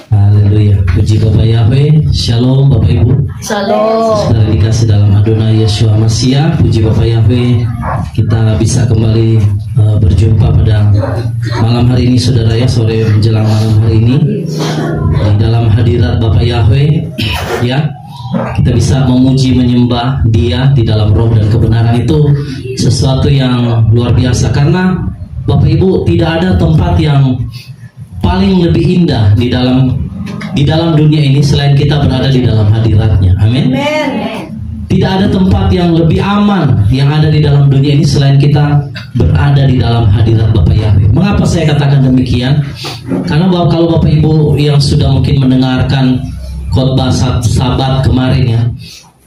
Haleluya, puji Bapak Yahweh. Shalom Bapak Ibu. Shalom. Saudara dikasih dalam Adonai Yeshua Mashiach, puji Bapak Yahweh. Kita bisa kembali berjumpa pada malam hari ini, saudara ya, sore menjelang malam hari ini di dalam hadirat Bapak Yahweh ya. Kita bisa memuji menyembah Dia di dalam roh dan kebenaran. Itu sesuatu yang luar biasa, karena Bapak Ibu, tidak ada tempat yang paling lebih indah di dalam dunia ini selain kita berada di dalam hadiratnya. Amin. Tidak ada tempat yang lebih aman yang ada di dalam dunia ini selain kita berada di dalam hadirat Bapak Yahweh. Mengapa saya katakan demikian? Karena kalau Bapak Ibu yang sudah mungkin mendengarkan khotbah Sabat kemarin ya,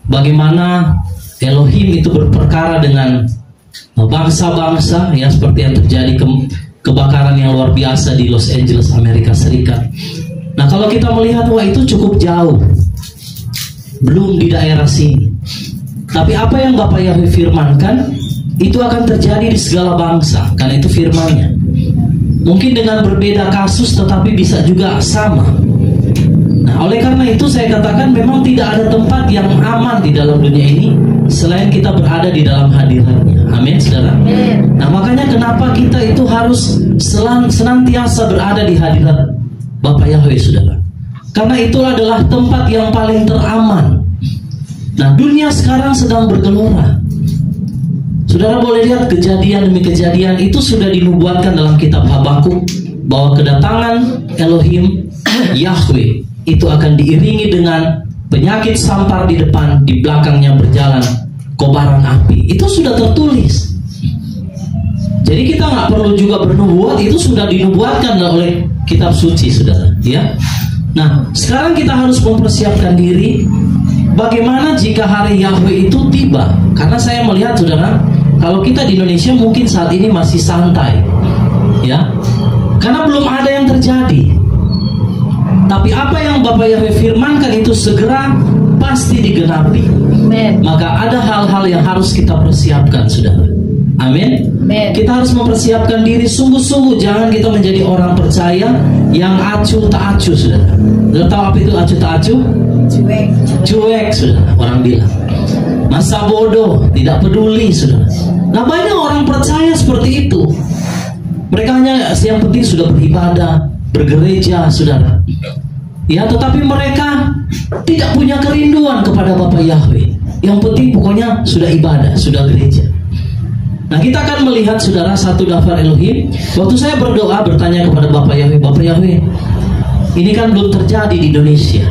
bagaimana Elohim itu berperkara dengan bangsa-bangsa ya, seperti yang terjadi kebakaran yang luar biasa di Los Angeles, Amerika Serikat. Nah, kalau kita melihat, wah, itu cukup jauh, belum di daerah sini. Tapi apa yang Bapak Yahweh firmankan itu akan terjadi di segala bangsa, karena itu firman-Nya. Mungkin dengan berbeda kasus, tetapi bisa juga sama. Nah, oleh karena itu saya katakan memang tidak ada tempat yang aman di dalam dunia ini selain kita berada di dalam hadirat-Nya. Amin, saudara. Nah, makanya kenapa kita itu harus senantiasa berada di hadirat Bapak Yahweh, saudara. Karena itu adalah tempat yang paling teraman. Nah, dunia sekarang sedang bergelora. Saudara boleh lihat kejadian demi kejadian itu sudah dinubuatkan dalam kitab Habakuk bahwa kedatangan Elohim Yahweh itu akan diiringi dengan penyakit sampar di depan, di belakangnya berjalan kobaran api. Itu sudah tertulis. Jadi kita nggak perlu juga bernubuat, itu sudah dinubuatkan oleh kitab suci, saudara. Ya. Nah, sekarang kita harus mempersiapkan diri. Bagaimana jika hari Yahweh itu tiba? Karena saya melihat, saudara, kalau kita di Indonesia mungkin saat ini masih santai, ya, karena belum ada yang terjadi. Tapi apa yang Bapak Yahweh firmankan itu segera pasti digenapi. Amen. Maka ada hal-hal yang harus kita persiapkan, saudara. Amin. Kita harus mempersiapkan diri sungguh-sungguh. Jangan kita menjadi orang percaya yang acuh tak acuh, saudara. Sudah tahu apa itu acuh tak acuh? Cuek, saudara. Orang bilang masa bodoh, tidak peduli, saudara. Nah, banyak orang percaya seperti itu. Mereka hanya yang penting sudah beribadah, bergereja, saudara. Ya, tetapi mereka tidak punya kerinduan kepada Bapak Yahweh. Yang penting pokoknya sudah ibadah, sudah gereja. Nah, kita akan melihat, saudara, satu daftar Elohim. Waktu saya berdoa bertanya kepada Bapak Yahweh, Bapak Yahweh, ini kan belum terjadi di Indonesia,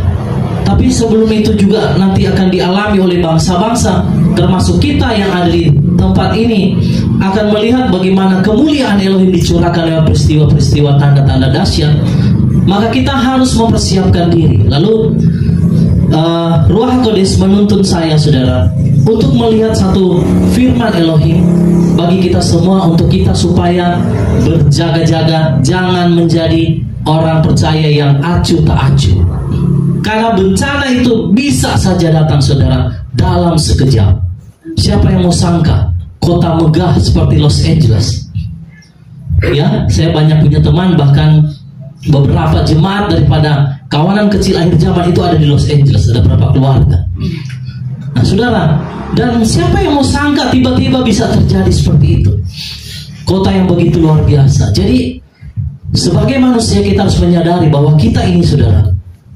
tapi sebelum itu juga nanti akan dialami oleh bangsa-bangsa, termasuk kita yang ada di tempat ini, akan melihat bagaimana kemuliaan Elohim dicurahkan lewat peristiwa-peristiwa tanda-tanda dahsyat. Maka kita harus mempersiapkan diri. Lalu Ruach HaKodesh menuntun saya, saudara, untuk melihat satu firman Elohim bagi kita semua, untuk kita supaya berjaga-jaga, jangan menjadi orang percaya yang acuh tak acuh. Karena bencana itu bisa saja datang, saudara, dalam sekejap. Siapa yang mau sangka kota megah seperti Los Angeles? Ya, saya banyak punya teman, bahkan beberapa jemaat daripada kawanan kecil akhir zaman itu ada di Los Angeles, ada beberapa keluarga. Nah, saudara, dan siapa yang mau sangka tiba-tiba bisa terjadi seperti itu? Kota yang begitu luar biasa. Jadi, sebagai manusia kita harus menyadari bahwa kita ini, saudara,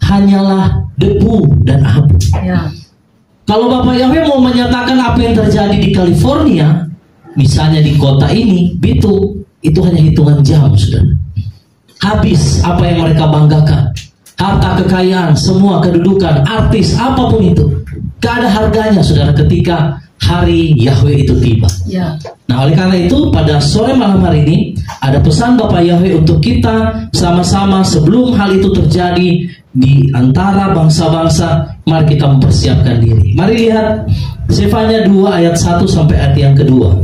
hanyalah debu dan abu. Ya. Kalau Bapak Yahweh mau menyatakan apa yang terjadi di California, misalnya di kota ini, itu hanya hitungan jam, saudara. Habis apa yang mereka banggakan, harta kekayaan, semua kedudukan, artis, apapun itu, gak ada harganya, saudara, ketika hari Yahweh itu tiba. Ya. Nah, oleh karena itu pada sore malam hari ini ada pesan Bapak Yahweh untuk kita sama-sama sebelum hal itu terjadi di antara bangsa-bangsa. Mari kita mempersiapkan diri. Mari lihat Zefanya 2 ayat 1 sampai ayat yang kedua.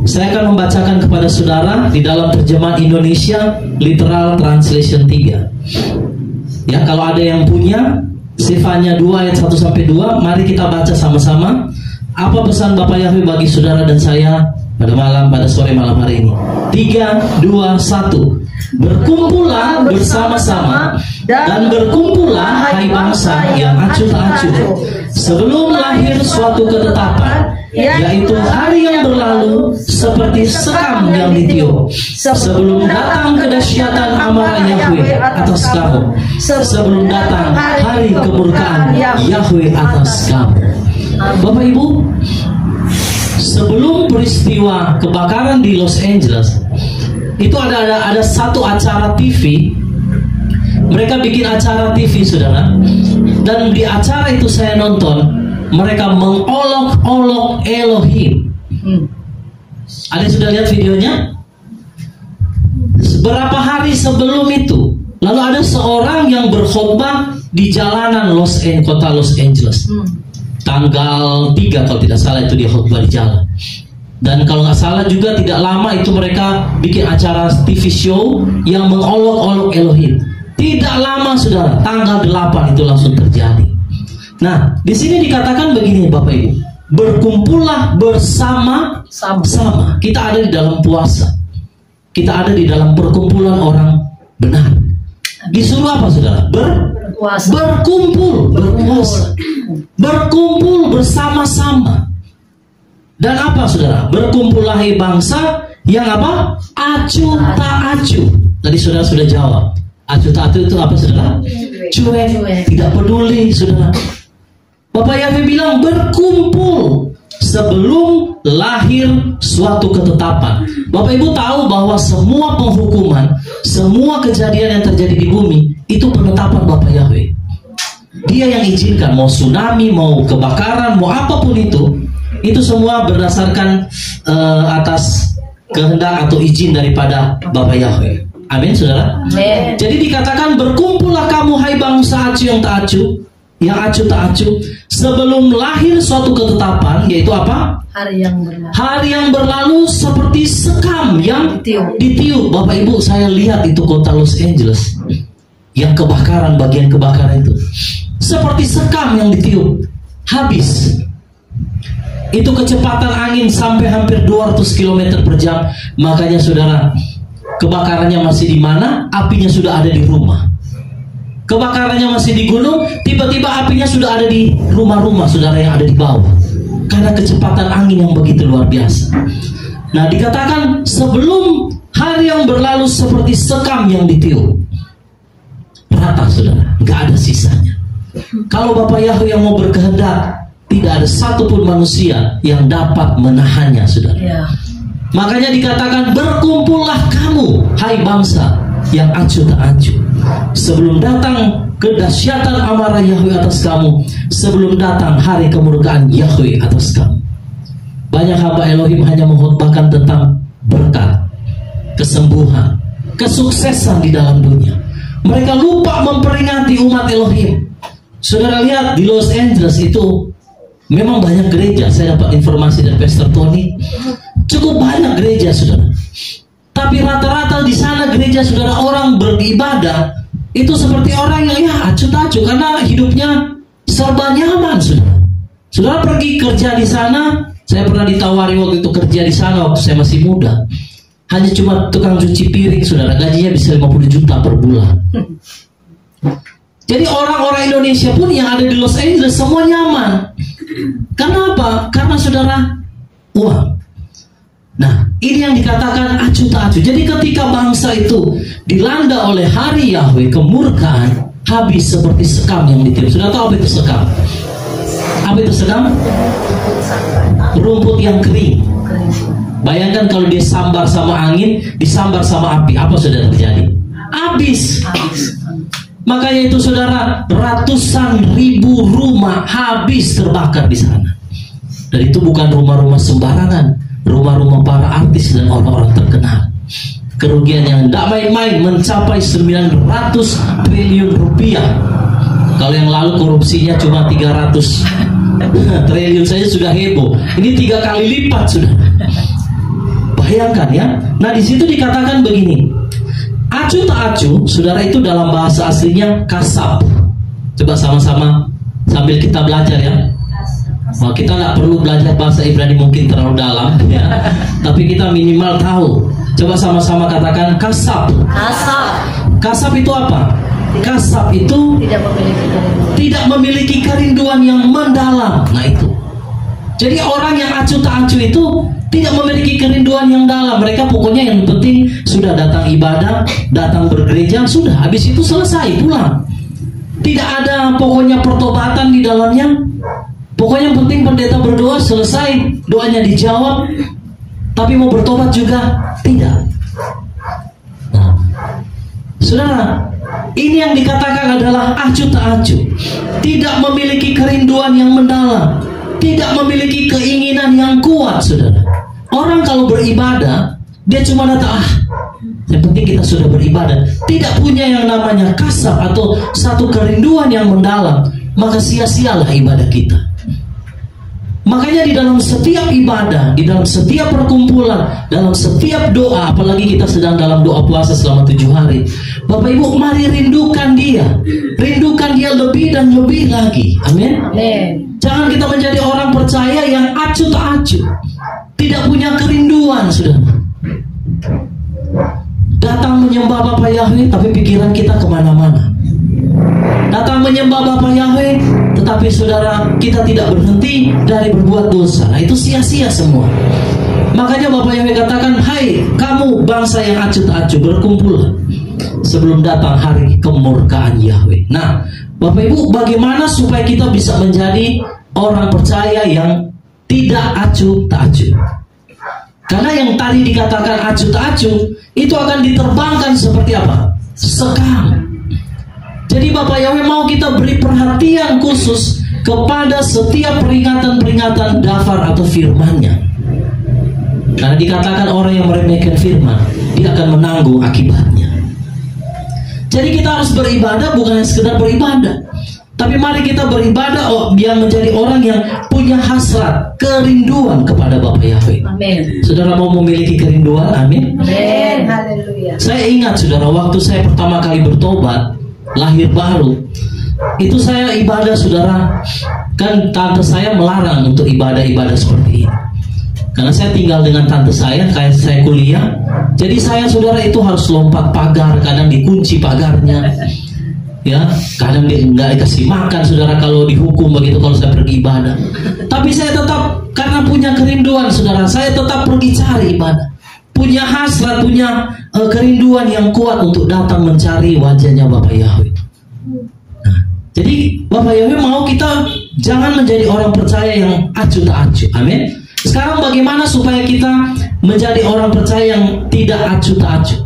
Saya akan membacakan kepada saudara di dalam terjemahan Indonesia Literal Translation 3. Ya, kalau ada yang punya Zefanya 2 ayat 1 sampai 2, mari kita baca sama-sama. Apa pesan Bapak Yahweh bagi saudara dan saya pada sore malam hari ini. 3, 2, 1. Berkumpullah bersama-sama dan berkumpullah hai bangsa yang acuh tak acuh sebelum lahir suatu ketetapan, yaitu hari yang berlalu seperti sekam yang ditiup, sebelum datang kedahsyatan amarah Yahweh atas kamu, sebelum datang hari kemurkaan Yahweh atas kamu. Bapak Ibu, sebelum peristiwa kebakaran di Los Angeles itu ada satu acara TV. Mereka bikin acara TV, saudara, dan di acara itu saya nonton, mereka mengolok-olok Elohim. Ada yang sudah lihat videonya? Beberapa hari sebelum itu, lalu ada seorang yang berkhotbah di jalanan kota Los Angeles. Tanggal 3 kalau tidak salah itu dia khotbah di jalan. Dan kalau nggak salah juga tidak lama itu mereka bikin acara TV show yang mengolok-olok Elohim. Tidak lama, saudara, tanggal 8 itu langsung terjadi. Nah, di sini dikatakan begini, Bapak Ibu, berkumpullah bersama-sama. Kita ada di dalam puasa. Kita ada di dalam perkumpulan orang benar. Disuruh apa, saudara? Berkumpul, berpuasa, berkumpul bersama-sama. Dan apa, saudara? Berkumpullah hai bangsa yang apa? Acuh tak acuh. Tadi saudara sudah jawab. Acuh tak acuh itu apa, saudara? Cuek, tidak peduli, saudara. Bapak Yahweh bilang berkumpul sebelum lahir suatu ketetapan. Bapak Ibu tahu bahwa semua penghukuman, semua kejadian yang terjadi di bumi itu penetapan Bapak Yahweh. Dia yang izinkan, mau tsunami, mau kebakaran, mau apapun itu semua berdasarkan atas kehendak atau izin daripada Bapak Yahweh. Amin, saudara. Amin. Jadi dikatakan berkumpullah kamu hai bangsa acuh yang tak acuh, yang acuh tak acuh, sebelum lahir suatu ketetapan, yaitu apa? Hari yang berlalu seperti sekam yang ditiup. Bapak Ibu, saya lihat itu kota Los Angeles yang kebakaran, bagian kebakaran itu seperti sekam yang ditiup, habis. Itu kecepatan angin sampai hampir 200 km per jam. Makanya saudara, kebakarannya masih di mana? Apinya sudah ada di rumah. Kebakarannya masih di gunung, tiba-tiba apinya sudah ada di rumah-rumah saudara yang ada di bawah. Karena kecepatan angin yang begitu luar biasa. Nah, dikatakan sebelum hari yang berlalu seperti sekam yang ditiup. Rata, saudara, nggak ada sisanya. Kalau Bapak Yahweh yang mau berkehendak, tidak ada satupun manusia yang dapat menahannya, saudara. Ya. Makanya dikatakan berkumpullah kamu, hai bangsa yang acuh tak acuh, sebelum datang kedahsyatan amarah Yahweh atas kamu, sebelum datang hari kemurkaan Yahweh atas kamu. Banyak hamba Elohim hanya mengkhotbahkan tentang berkat, kesembuhan, kesuksesan di dalam dunia. Mereka lupa memperingati umat Elohim. Saudara lihat di Los Angeles itu memang banyak gereja. Saya dapat informasi dari Pastor Tony, cukup banyak gereja, saudara. Tapi rata-rata di sana gereja, saudara, orang beribadah itu seperti orang yang ya acuh-acuh karena hidupnya serba nyaman, saudara. Saudara pergi kerja di sana, saya pernah ditawari waktu itu kerja di sana waktu saya masih muda. Hanya cuma tukang cuci piring, saudara, gajinya bisa 50 juta per bulan. Jadi orang-orang Indonesia pun yang ada di Los Angeles semua nyaman. Karena apa? Karena saudara, uang. Nah, ini yang dikatakan acuh tak acuh. Jadi ketika bangsa itu dilanda oleh hari Yahweh, kemurkaan, habis seperti sekam yang ditiup. Sudah tahu apa itu sekam? Apa itu sekam? Rumput yang kering. Bayangkan kalau dia sambar sama angin, disambar sama api, apa sudah terjadi? Habis. Makanya itu saudara, ratusan ribu rumah habis terbakar di sana. Dan itu bukan rumah-rumah sembarangan, rumah-rumah para artis dan orang-orang terkenal. Kerugian yang tidak main-main mencapai 900 triliun rupiah. Kalau yang lalu korupsinya cuma 300 triliun saja sudah heboh. Ini 3 kali lipat sudah. Bayangkan ya. Nah, di situ dikatakan begini. Acuh tak acuh, saudara, itu dalam bahasa aslinya kasab. Coba sama-sama sambil kita belajar ya. Oh, kita nggak perlu belajar bahasa Ibrani mungkin terlalu dalam ya, tapi kita minimal tahu. Coba sama-sama katakan kasab. Kasab. Kasab itu apa? Kasab itu tidak memiliki kerinduan yang mendalam. Nah itu. Jadi orang yang acuh tak acuh itu tidak memiliki kerinduan yang dalam. Mereka pokoknya yang penting sudah datang ibadah, datang bergereja, sudah habis itu selesai pulang. Tidak ada pokoknya pertobatan di dalamnya. Pokoknya yang penting pendeta berdoa selesai, doanya dijawab. Tapi mau bertobat juga tidak. Nah, saudara, ini yang dikatakan adalah acuh tak acuh, tidak memiliki kerinduan yang mendalam, tidak memiliki keinginan yang kuat, saudara. Orang kalau beribadah, dia cuma datang, yang penting kita sudah beribadah, tidak punya yang namanya kasab atau satu kerinduan yang mendalam, maka sia-sialah ibadah kita. Makanya di dalam setiap ibadah, di dalam setiap perkumpulan, dalam setiap doa, apalagi kita sedang dalam doa puasa selama 7 hari, Bapak Ibu, mari rindukan dia. Rindukan dia lebih dan lebih lagi. Amin. Jangan kita menjadi orang percaya yang acuh tak acuh, tidak punya kerinduan, saudara. Datang menyembah Bapa Yahweh, tapi pikiran kita kemana-mana. Datang menyembah Bapa Yahweh, tetapi saudara, kita tidak berhenti dari berbuat dosa. Nah itu sia-sia semua. Makanya Bapa Yahweh katakan, hai kamu bangsa yang acuh tak acuh, berkumpullah sebelum datang hari kemurkaan Yahweh. Nah Bapak Ibu, bagaimana supaya kita bisa menjadi orang percaya yang tidak acuh tak acuh? Karena yang tadi dikatakan acuh tak acuh, itu akan diterbangkan seperti apa? Sekam. Jadi Bapak Yahweh mau kita beri perhatian khusus kepada setiap peringatan-peringatan dafar atau firman-Nya. Karena dikatakan orang yang meremehkan firman, dia akan menanggung akibatnya. Jadi kita harus beribadah bukan hanya sekedar beribadah, tapi mari kita beribadah biar menjadi orang yang punya hasrat, kerinduan kepada Bapa Yahweh. Amin. Saudara mau memiliki kerinduan? Amin. Amin. Haleluya. Saya ingat saudara, waktu saya pertama kali bertobat, lahir baru, itu saya ibadah, saudara. Kan tante saya melarang untuk ibadah-ibadah seperti ini. Karena saya tinggal dengan tante saya, kayak saya kuliah. Jadi saya, saudara, itu harus lompat pagar, kadang dikunci pagarnya. Ya, kadang dia nggak dikasih makan, saudara, kalau dihukum begitu kalau saya pergi ibadah. Tapi saya tetap, karena punya kerinduan, saudara, saya tetap pergi cari ibadah. Punya hasrat, punya kerinduan yang kuat untuk datang mencari wajahnya Bapak Yahweh. Nah, jadi Bapak Yahweh mau kita jangan menjadi orang percaya yang acuh tak acuh. Amin. Sekarang bagaimana supaya kita menjadi orang percaya yang tidak acuh tak acuh?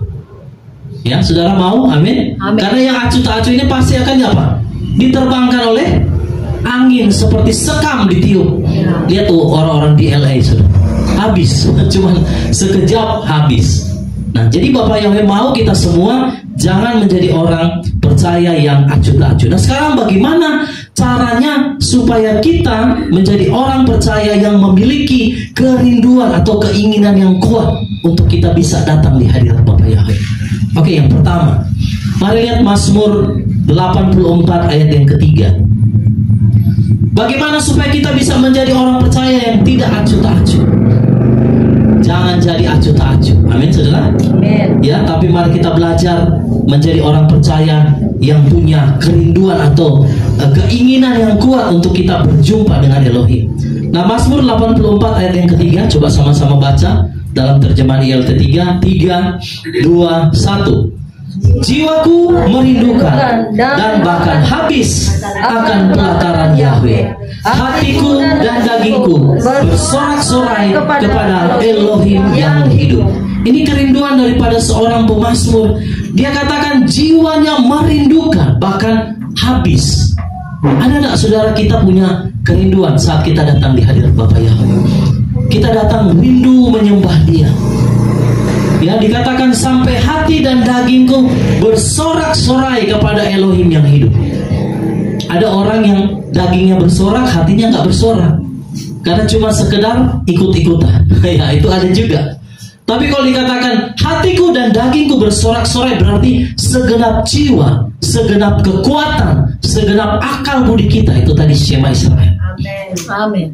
Ya, saudara mau? Amin. Amin. Karena yang acuh tak acuh ini pasti akan apa? Diterbangkan oleh angin seperti sekam ditiup. Lihat tuh orang-orang di LA, saudara. Habis, cuman sekejap habis. Nah, jadi Bapak Yahweh mau kita semua jangan menjadi orang percaya yang acuh tak acuh. Nah, sekarang bagaimana caranya supaya kita menjadi orang percaya yang memiliki kerinduan atau keinginan yang kuat untuk kita bisa datang di hadirat Bapak Yahweh? Oke, yang pertama, mari lihat Mazmur 84 ayat yang ketiga. Bagaimana supaya kita bisa menjadi orang percaya yang tidak acuh tak acuh? Jangan jadi acuh tak acuh. Amin, saudara. Amin. Ya, tapi mari kita belajar menjadi orang percaya yang punya kerinduan atau keinginan yang kuat untuk kita berjumpa dengan Elohim. Nah, Mazmur 84 ayat yang ketiga, coba sama-sama baca dalam terjemahan ILT 3, 2, 1. Jiwaku merindukan dan bahkan habis akan pelataran Yahweh. Hatiku dan dagingku bersorak-sorai kepada Elohim yang hidup. Ini kerinduan daripada seorang pemazmur. Dia katakan jiwanya merindukan bahkan habis. Ada tak saudara kita punya kerinduan saat kita datang di hadirat Bapa Yahweh? Kita datang rindu menyembah Dia. Ya, dikatakan sampai hati dan dagingku bersorak-sorai kepada Elohim yang hidup. Ada orang yang dagingnya bersorak, hatinya nggak bersorak, karena cuma sekedar ikut-ikutan. Ya, itu ada juga. Tapi kalau dikatakan hatiku dan dagingku bersorak-sorai, berarti segenap jiwa, segenap kekuatan, segenap akal budi kita, itu tadi Shema Israel. Amin.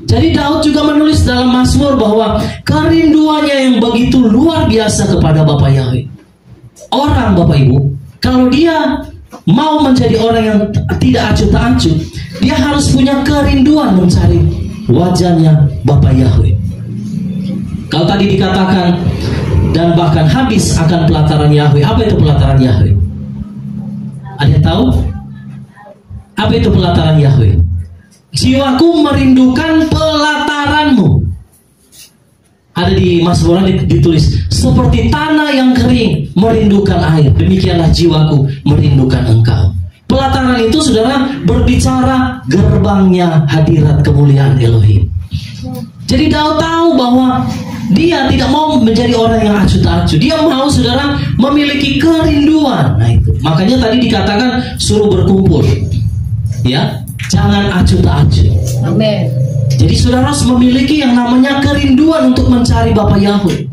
Jadi Daud juga menulis dalam Mazmur bahwa kerinduannya yang begitu luar biasa kepada Bapa Yahweh. Orang, Bapak Ibu, kalau dia mau menjadi orang yang tidak acuh tak acuh, dia harus punya kerinduan mencari wajahnya Bapa Yahweh. Kalau tadi dikatakan dan bahkan habis akan pelataran Yahweh. Apa itu pelataran Yahweh? Ada yang tahu? Apa itu pelataran Yahweh? Jiwaku merindukan pelataranmu. Ada di Mazmur ditulis, seperti tanah yang kering merindukan air, demikianlah jiwaku merindukan engkau. Pelataran itu, saudara, berbicara gerbangnya hadirat kemuliaan Elohim. Jadi Daud tahu bahwa dia tidak mau menjadi orang yang acuh tak acuh. Dia mau, saudara, memiliki kerinduan. Nah itu, makanya tadi dikatakan suruh berkumpul, ya, jangan acuh tak acuh. Amin. Jadi saudara harus memiliki yang namanya kerinduan untuk mencari Bapa Yahweh.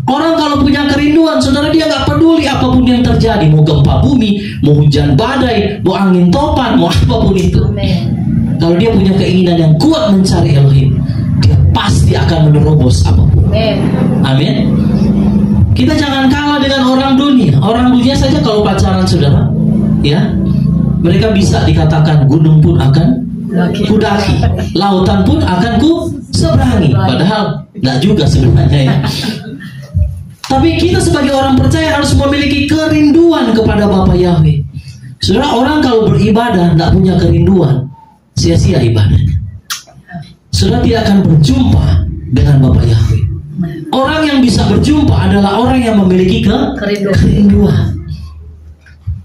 Orang kalau punya kerinduan, saudara, dia gak peduli apapun yang terjadi, mau gempa bumi, mau hujan badai, mau angin topan, mau apapun itu. Amin. Kalau dia punya keinginan yang kuat mencari Elohim, dia pasti akan menerobos apapun. Amin. Amin. Kita jangan kalah dengan orang dunia. Orang dunia saja kalau pacaran, saudara, ya, mereka bisa dikatakan gunung pun akan kudaki, lautan pun akan ku seberangi. Padahal nggak juga sebenarnya, ya. Tapi kita sebagai orang percaya harus memiliki kerinduan kepada Bapa Yahweh. Saudara, orang kalau beribadah nggak punya kerinduan, sia-sia ibadahnya. Saudara tidak akan berjumpa dengan Bapa Yahweh. Orang yang bisa berjumpa adalah orang yang memiliki kerinduan.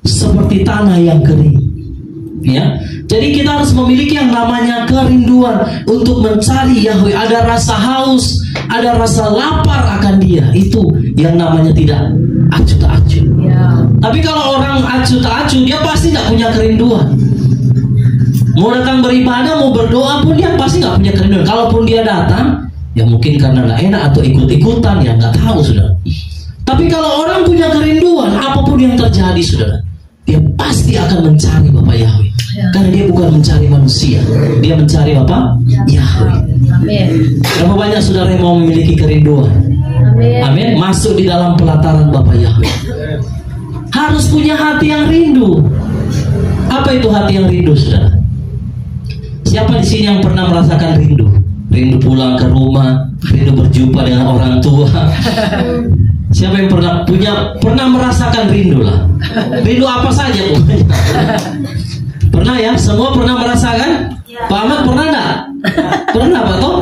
Seperti tanah yang kering, ya. Jadi kita harus memiliki yang namanya kerinduan untuk mencari Yahweh. Ada rasa haus, ada rasa lapar akan Dia. Itu yang namanya tidak acuh tak acuh. Ya. Tapi kalau orang acuh tak acuh, dia pasti tidak punya kerinduan. Mau datang beribadah, mau berdoa pun dia pasti nggak punya kerinduan. Kalaupun dia datang, ya mungkin karena nggak enak atau ikut-ikutan, ya nggak tahu, saudara. Tapi kalau orang punya kerinduan, apapun yang terjadi, saudara, dia pasti akan mencari Bapa Yahweh. Ya. Karena dia bukan mencari manusia, dia mencari Bapa Yahweh. Amin. Berapa banyak saudara yang mau memiliki kerinduan? Amin. Amin. Masuk di dalam pelataran Bapa Yahweh. Harus punya hati yang rindu. Apa itu hati yang rindu, saudara? Siapa di sini yang pernah merasakan rindu? Rindu pulang ke rumah, rindu berjumpa dengan orang tua. Siapa yang pernah merasakan rindu lah? Rindu apa saja pokoknya. Pernah ya? Semua pernah merasakan? Ya. Pak Ahmad pernah enggak? Pernah Pak Toh?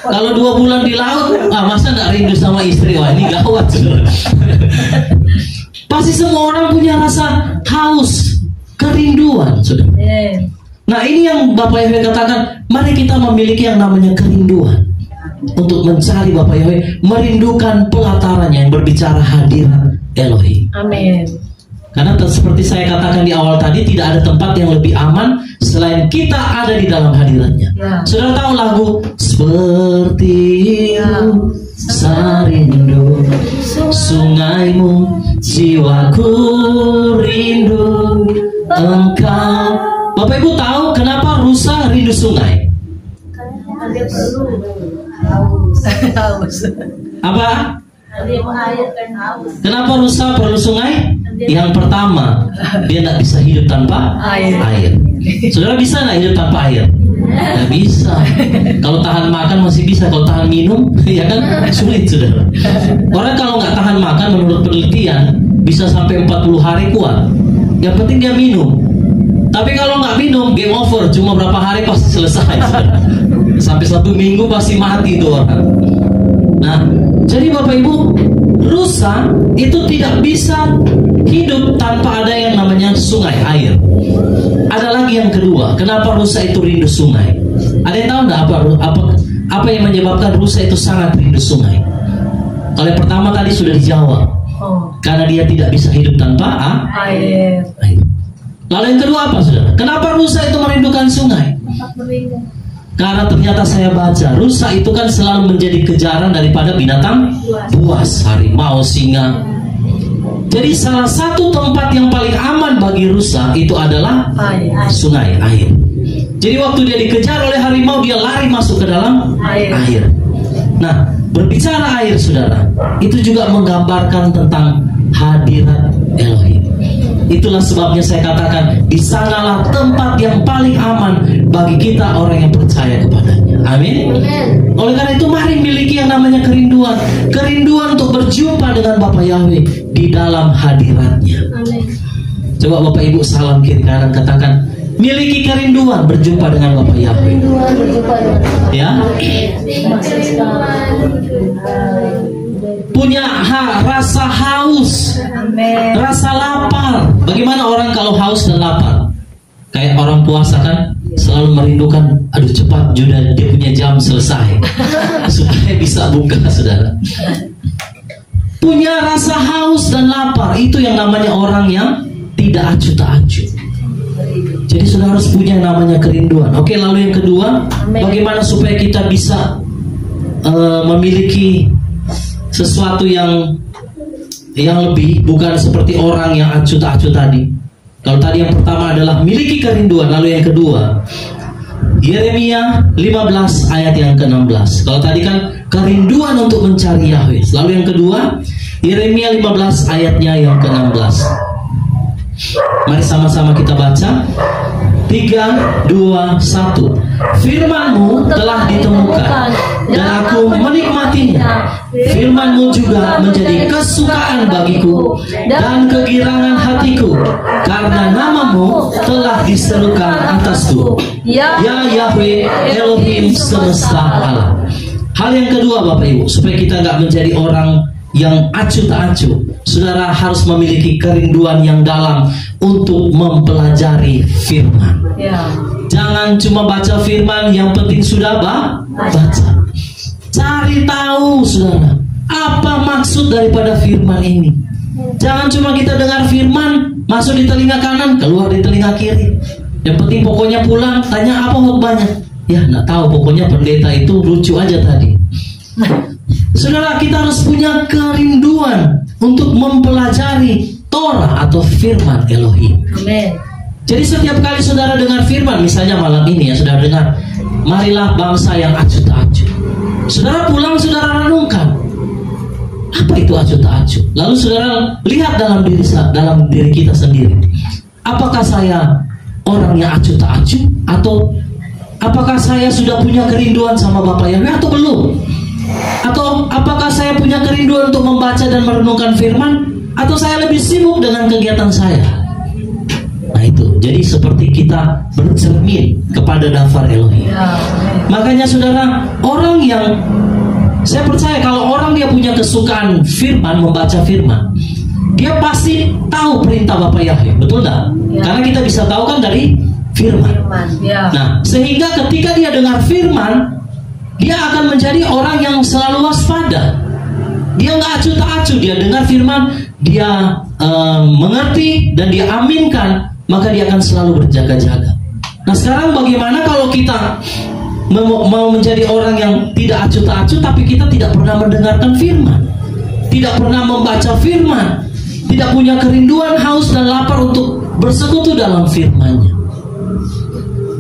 Kalau 2 bulan di laut, masa enggak rindu sama istri? Wah, ini gawat. Pasti semua orang punya rasa haus, kerinduan, sudah. Nah, ini yang Bapak Yahweh katakan, mari kita memiliki yang namanya kerinduan untuk mencari Bapa Yahweh, merindukan pelatarannya yang berbicara hadirat Elohim. Amin. Karena seperti saya katakan di awal tadi, tidak ada tempat yang lebih aman selain kita ada di dalam hadiratnya. Ya. Sudah tahu lagu seperti sarindu sungaimu, jiwaku rindu engkau. Bapak Ibu tahu kenapa rusa rindu sungai? Karena dia perlu haus. Apa? Kenapa rusa perlu sungai? Yang pertama, dia tidak bisa hidup tanpa air. Saudara bisa nggak hidup tanpa air? Nggak bisa. Kalau tahan makan masih bisa, kalau tahan minum, ya kan sulit, saudara. Orang kalau nggak tahan makan, menurut penelitian bisa sampai 40 hari kuat. Yang penting dia minum. Tapi kalau nggak minum, game over. Cuma berapa hari pasti selesai. Sampai 1 minggu pasti mati itu orang. Nah, jadi Bapak Ibu, rusa itu tidak bisa hidup tanpa ada yang namanya sungai, air. Ada lagi yang kedua, kenapa rusa itu rindu sungai? Ada yang tahu nggak apa yang menyebabkan rusa itu sangat rindu sungai? Kalau yang pertama tadi sudah dijawab, karena dia tidak bisa hidup tanpa air. Lalu yang kedua apa, saudara? Kenapa rusa itu merindukan sungai? Karena ternyata saya baca, rusa itu kan selalu menjadi kejaran daripada binatang buas, harimau, singa. Jadi salah satu tempat yang paling aman bagi rusa itu adalah sungai, air. Jadi waktu dia dikejar oleh harimau, dia lari masuk ke dalam air. Nah, berbicara air, saudara, itu juga menggambarkan tentang hadirat Elohim. Itulah sebabnya saya katakan, di sanalah tempat yang paling aman bagi kita orang yang percaya kepadanya. Amin. Oleh karena itu, mari miliki yang namanya kerinduan. Kerinduan untuk berjumpa dengan Bapa Yahweh di dalam hadiratnya. Coba Bapak Ibu salam kiri kanan, katakan, miliki kerinduan berjumpa dengan Bapa Yahweh. Ya. Punya rasa haus, rasa lapar. Bagaimana orang kalau haus dan lapar? Kayak orang puasa kan, selalu merindukan, aduh cepat juga dia punya jam selesai supaya bisa buka, saudara. Punya rasa haus dan lapar, itu yang namanya orang yang tidak acuh tak acuh. Jadi saudara harus punya yang namanya kerinduan. Oke, lalu yang kedua, bagaimana supaya kita bisa memiliki sesuatu yang lebih, bukan seperti orang yang acuh tak acuh tadi. Kalau tadi yang pertama adalah miliki kerinduan, lalu yang kedua Yeremia 15 ayat yang ke-16. Kalau tadi kan kerinduan untuk mencari Yahweh, lalu yang kedua Yeremia 15 ayatnya yang ke-16. Mari sama-sama kita baca. 3, 2, 1. Firman-Mu telah ditemukan dan aku menikmatinya. Firman-Mu juga menjadi kesukaan bagiku dan kegirangan hatiku, karena nama-Mu telah diserukan atasku, ya Yahweh Elohim semesta alam. Hal yang kedua Bapak Ibu, supaya kita nggak menjadi orang yang acuh tak acuh, saudara harus memiliki kerinduan yang dalam untuk mempelajari firman. Jangan cuma baca firman, yang penting sudah baca. Cari tahu, saudara, apa maksud daripada firman ini. Jangan cuma kita dengar firman, masuk di telinga kanan, keluar di telinga kiri. Yang penting pokoknya pulang, tanya apa khotbahnya. Ya, nggak tahu, pokoknya pendeta itu lucu aja tadi. Saudara, kita harus punya kerinduan untuk mempelajari Torah atau firman Elohim. Amen. Jadi setiap kali saudara dengar firman, misalnya malam ini ya saudara dengar, marilah bangsa yang acuh tak acuh. Saudara pulang, saudara renungkan, apa itu acuh tak acuh? Lalu saudara lihat dalam diri kita sendiri, apakah saya orang yang acuh tak acuh, atau apakah saya sudah punya kerinduan sama Bapa Yahweh atau belum? Atau apakah saya punya kerinduan untuk membaca dan merenungkan firman, atau saya lebih sibuk dengan kegiatan saya? Nah itu, jadi seperti kita bercermin kepada daftar Elohim. Makanya saudara, orang yang, saya percaya kalau orang dia punya kesukaan firman, membaca firman, dia pasti tahu perintah Bapa Yahweh, betul tak? Karena kita bisa tahu kan dari firman. Nah, sehingga ketika dia dengar firman, dia akan menjadi orang yang selalu waspada. Dia nggak acuh tak acuh, dia dengar firman, dia mengerti dan dia aminkan, maka dia akan selalu berjaga-jaga. Nah sekarang bagaimana kalau kita mau menjadi orang yang tidak acuh tak acuh, tapi kita tidak pernah mendengarkan firman, tidak pernah membaca firman, tidak punya kerinduan, haus dan lapar untuk bersekutu dalam firman-Nya.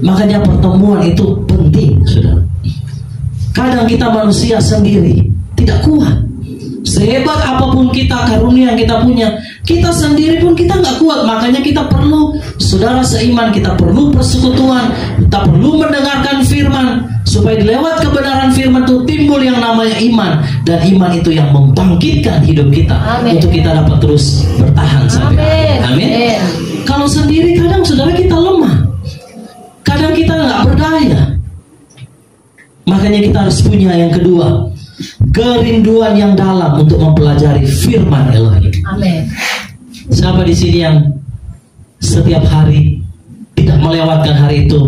Makanya pertemuan itu penting, saudara. Kadang kita manusia sendiri tidak kuat. Sehebat apapun kita, karunia yang kita punya, kita sendiri pun kita nggak kuat. Makanya kita perlu saudara seiman, kita perlu persekutuan, kita perlu mendengarkan firman, supaya lewat kebenaran firman itu timbul yang namanya iman. Dan iman itu yang membangkitkan hidup kita. Amin. Untuk kita dapat terus bertahan sampai akhir. Amin. Kalau sendiri kadang saudara kita lemah, kadang kita nggak berdaya. Makanya kita harus punya yang kedua, kerinduan yang dalam untuk mempelajari firman Elohim. Amin. Siapa di sini yang setiap hari tidak melewatkan hari itu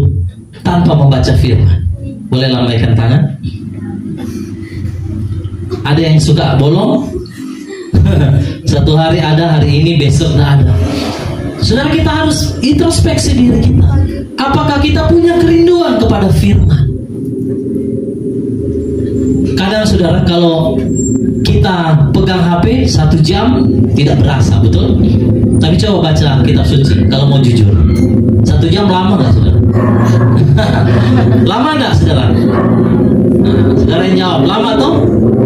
tanpa membaca firman? Boleh lambaikan tangan. Ada yang suka bolong? Satu hari ada, hari ini, besok tidak ada. Saudara, kita harus introspeksi diri kita. Apakah kita punya kerinduan kepada firman? Kadang saudara, kalau kita pegang HP 1 jam tidak berasa, betul? Tapi coba baca kitab suci kalau mau jujur. 1 jam lama nggak saudara? Lama nggak saudara? Nah, saudara yang jawab, lama tuh?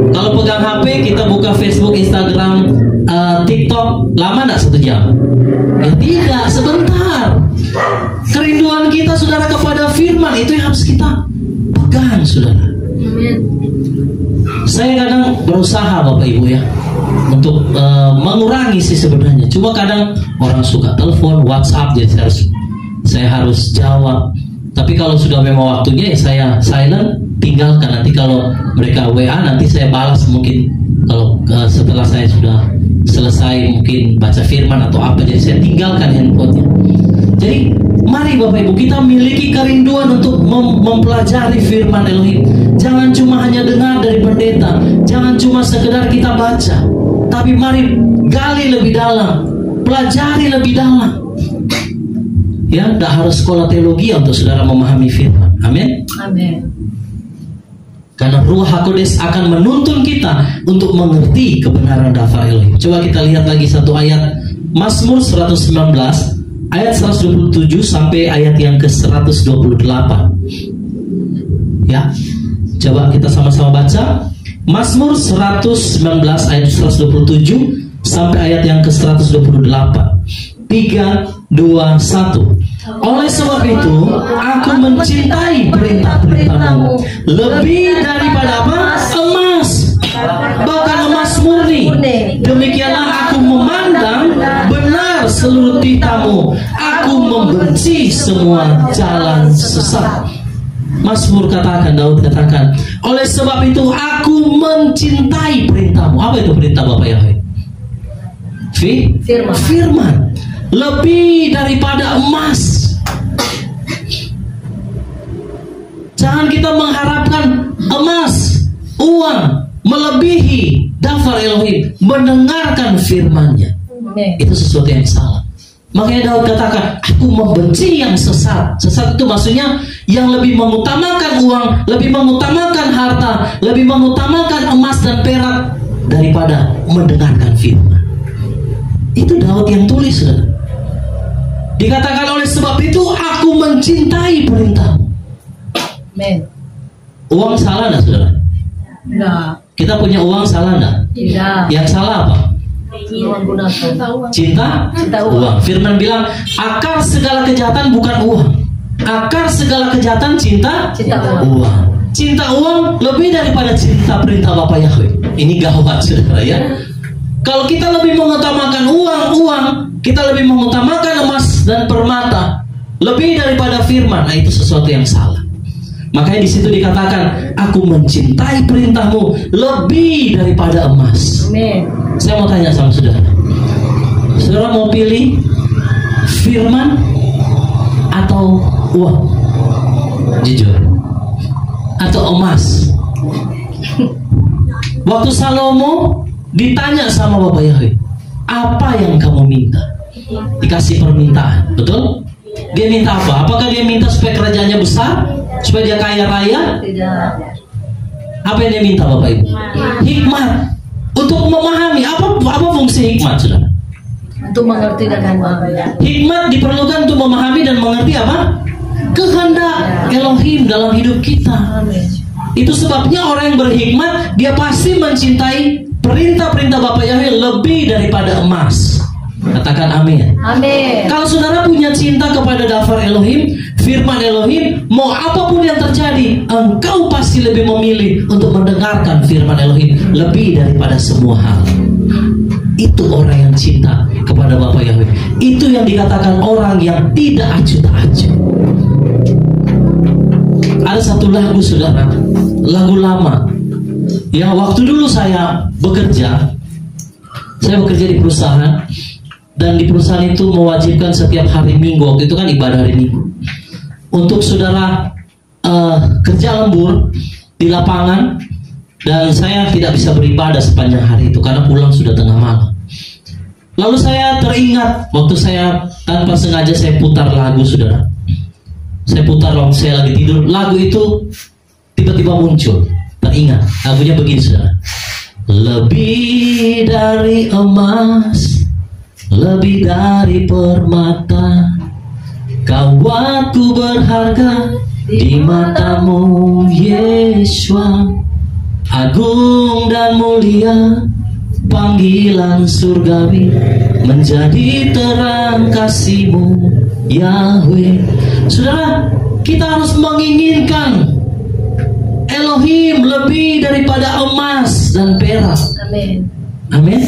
Kalau pegang HP kita buka Facebook, Instagram, TikTok, lama nggak 1 jam? Ya tidak, sebentar. Kerinduan kita saudara kepada firman itu yang harus kita pegang saudara. Saya kadang berusaha Bapak Ibu ya untuk mengurangi sih sebenarnya. Cuma kadang orang suka telepon, WhatsApp, jadi saya harus jawab. Tapi kalau sudah memang waktunya ya saya silent, tinggalkan. Nanti kalau mereka WA nanti saya balas mungkin kalau setelah saya sudah selesai mungkin baca firman atau apa, jadi saya tinggalkan handphonenya. Jadi mari Bapak Ibu kita miliki kerinduan untuk mempelajari firman Elohim. Jangan cuma hanya dengar dari pendeta, jangan cuma sekedar kita baca, tapi mari gali lebih dalam, pelajari lebih dalam. Ya, tidak harus sekolah teologi untuk saudara memahami firman. Amin. Amin. Karena Ruh HaKodes akan menuntun kita untuk mengerti kebenaran daftar Elohim. Coba kita lihat lagi satu ayat, Mazmur 119 ayat 127 sampai ayat yang ke-128. Ya, coba kita sama-sama baca Mazmur 119 ayat 127 sampai ayat yang ke-128. 3, 2, 1. Oleh sebab itu aku mencintai perintah-perintah-Mu lebih daripada apa? Emas, bahkan emas murni. Demikianlah aku memandang benar seluruh titah-Mu. Aku membenci semua jalan sesat. Mazmur katakan, Daud katakan, oleh sebab itu aku mencintai perintah-Mu. Apa itu perintah Bapak Yahweh? Firman. Lebih daripada emas. Jangan kita mengharapkan emas, uang melebihi daftar Elohim, mendengarkan firman-Nya. Itu sesuatu yang salah. Makanya Daud katakan, aku membenci yang sesat. Sesat itu maksudnya yang lebih mengutamakan uang, lebih mengutamakan harta, lebih mengutamakan emas dan perak daripada mendengarkan firman. Itu Daud yang tulis, saudara. Dikatakan oleh sebab itu aku mencintai perintah-Mu. Amen. Uang salah enggak, saudara? Enggak. Kita punya uang salah enggak? Tidak. Yang salah apa? Cinta uang. Firman bilang akar segala kejahatan bukan uang. Akar segala kejahatan cinta uang. Cinta uang lebih daripada cinta perintah Bapak Yahweh. Ini gawat, saudara ya. Kalau kita lebih mengutamakan uang, kita lebih mengutamakan emas dan permata lebih daripada firman, nah itu sesuatu yang salah. Makanya di situ dikatakan, aku mencintai perintah-Mu lebih daripada emas. Amin. Saya mau tanya sama saudara, saudara mau pilih firman atau uang? Jujur. Atau emas? Waktu Salomo ditanya sama Bapak Yahweh, apa yang kamu minta? Dikasih permintaan, betul? Dia minta apa? Apakah dia minta supaya kerajaannya besar? Supaya dia kaya raya? Tidak. Apa yang dia minta Bapak Ibu? Hikmat. Untuk memahami. Apa fungsi hikmat, saudara? Untuk mengerti dan memahami. Hikmat diperlukan untuk memahami dan mengerti apa? Kehendak Elohim dalam hidup kita. Amin. Itu sebabnya orang yang berhikmat, dia pasti mencintai perintah-perintah Bapak Yahweh lebih daripada emas. Katakan amin. Amin. Kalau saudara punya cinta kepada daftar Elohim, firman Elohim, mau apapun yang terjadi, engkau pasti lebih memilih untuk mendengarkan firman Elohim lebih daripada semua hal. Itu orang yang cinta kepada Bapak Yahweh. Itu yang dikatakan orang yang tidak acuh tak acuh. Ada satu lagu, saudara, lagu lama. Ya, waktu dulu saya bekerja di perusahaan, dan di perusahaan itu mewajibkan setiap hari Minggu, waktu itu kan ibadah hari Minggu, untuk saudara kerja lembur di lapangan, dan saya tidak bisa beribadah sepanjang hari itu karena pulang sudah tengah malam. Lalu saya teringat waktu saya tanpa sengaja saya putar lagu, saudara. Saya putar waktu saya lagi tidur, lagu itu tiba-tiba muncul. Teringat, lagunya begini, saudara. Lebih dari emas, lebih dari permata, Kau waktu berharga di matamu, Yeshua. Agung dan mulia panggilan surgawi, menjadi terang kasih-Mu, Yahweh. Saudara, kita harus menginginkan Elohim lebih daripada emas dan perak. Amin. Amin.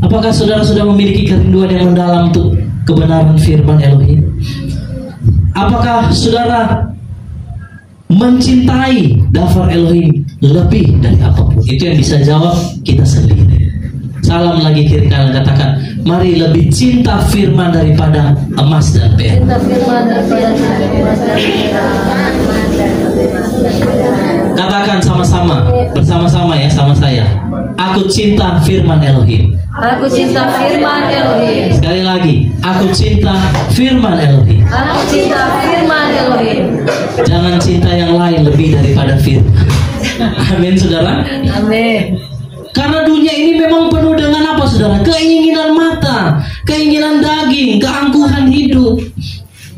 Apakah saudara sudah memiliki kerinduan yang mendalam untuk kebenaran firman Elohim? Apakah saudara mencintai daftar Elohim lebih dari apapun? Itu yang bisa jawab kita sendiri. Salam lagi kiri kanan, katakan, mari lebih cinta firman daripada emas dan perak. Cinta firman daripada emas dan perak. Katakan sama-sama, bersama-sama ya, sama saya. Aku cinta firman Elohim. Aku cinta firman Elohim. Sekali lagi, aku cinta firman Elohim. Aku cinta firman Elohim. Jangan cinta yang lain lebih daripada firman. Amin, saudara. Amin. Karena dunia ini memang penuh dengan apa, saudara? Keinginan mata, keinginan daging, keangkuhan hidup.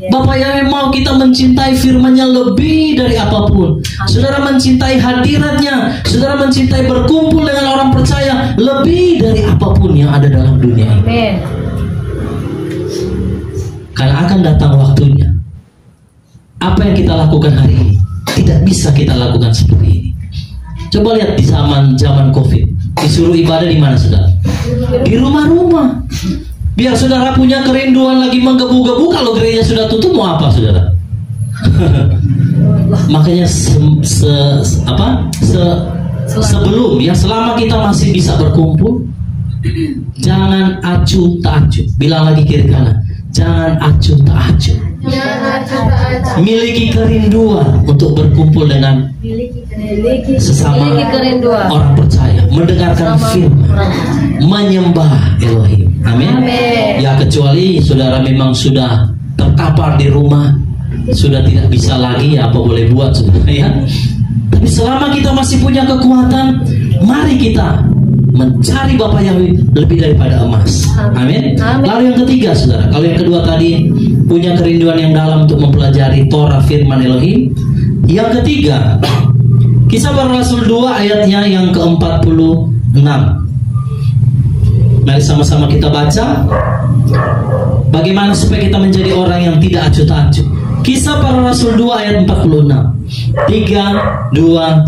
Bapak yang mau kita mencintai firman-Nya lebih dari apapun. Saudara mencintai hadirat-Nya, saudara mencintai berkumpul dengan orang percaya lebih dari apapun yang ada dalam dunia ini. Amin. Karena akan datang waktunya, apa yang kita lakukan hari ini tidak bisa kita lakukan seperti ini. Coba lihat di zaman COVID, disuruh ibadah di mana, saudara? Di rumah-rumah. Biar saudara punya kerinduan lagi menggebu-gebu. Kalau gereja sudah tutup, mau apa, saudara? Makanya sebelum ya, selama kita masih bisa berkumpul, jangan acuh tak acuh. Bilang lagi kiri kanan, jangan acuh tak acuh. Miliki kerinduan untuk berkumpul dengan sesama orang percaya, mendengarkan firman, menyembah Elohim. Amin. Ya, kecuali saudara memang sudah terkapar di rumah, sudah tidak bisa lagi, ya apa boleh buat, saudara ya. Tapi selama kita masih punya kekuatan, mari kita mencari Bapa Yahweh lebih daripada emas. Amin. Lalu yang ketiga, saudara, kalau yang kedua tadi punya kerinduan yang dalam untuk mempelajari Torah firman Elohim, yang ketiga Kisah Para Rasul 2 ayatnya yang ke-46. Mari sama-sama kita baca bagaimana supaya kita menjadi orang yang tidak acuh tak acuh. Kisah Para Rasul 2 ayat 46. 3, 2, 1.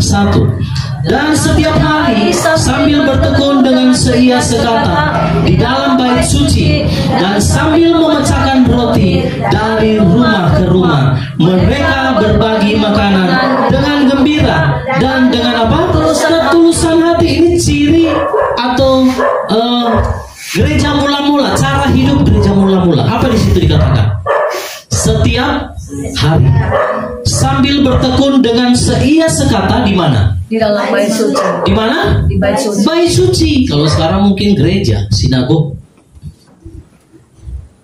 Dan setiap hari sambil bertekun dengan seia sekata di dalam bait suci, dan sambil memecahkan roti dari rumah ke rumah, mereka berbagi makanan dengan gembira dan dengan apa? Ketulusan hati. Ini ciri atau gereja mula-mula, cara hidup gereja mula-mula. Apa di situ dikatakan? Setiap hari sambil bertekun dengan seia sekata di mana? Di dalam bait suci. Di mana? Di bait suci. Bait suci. Kalau sekarang mungkin gereja, sinagog.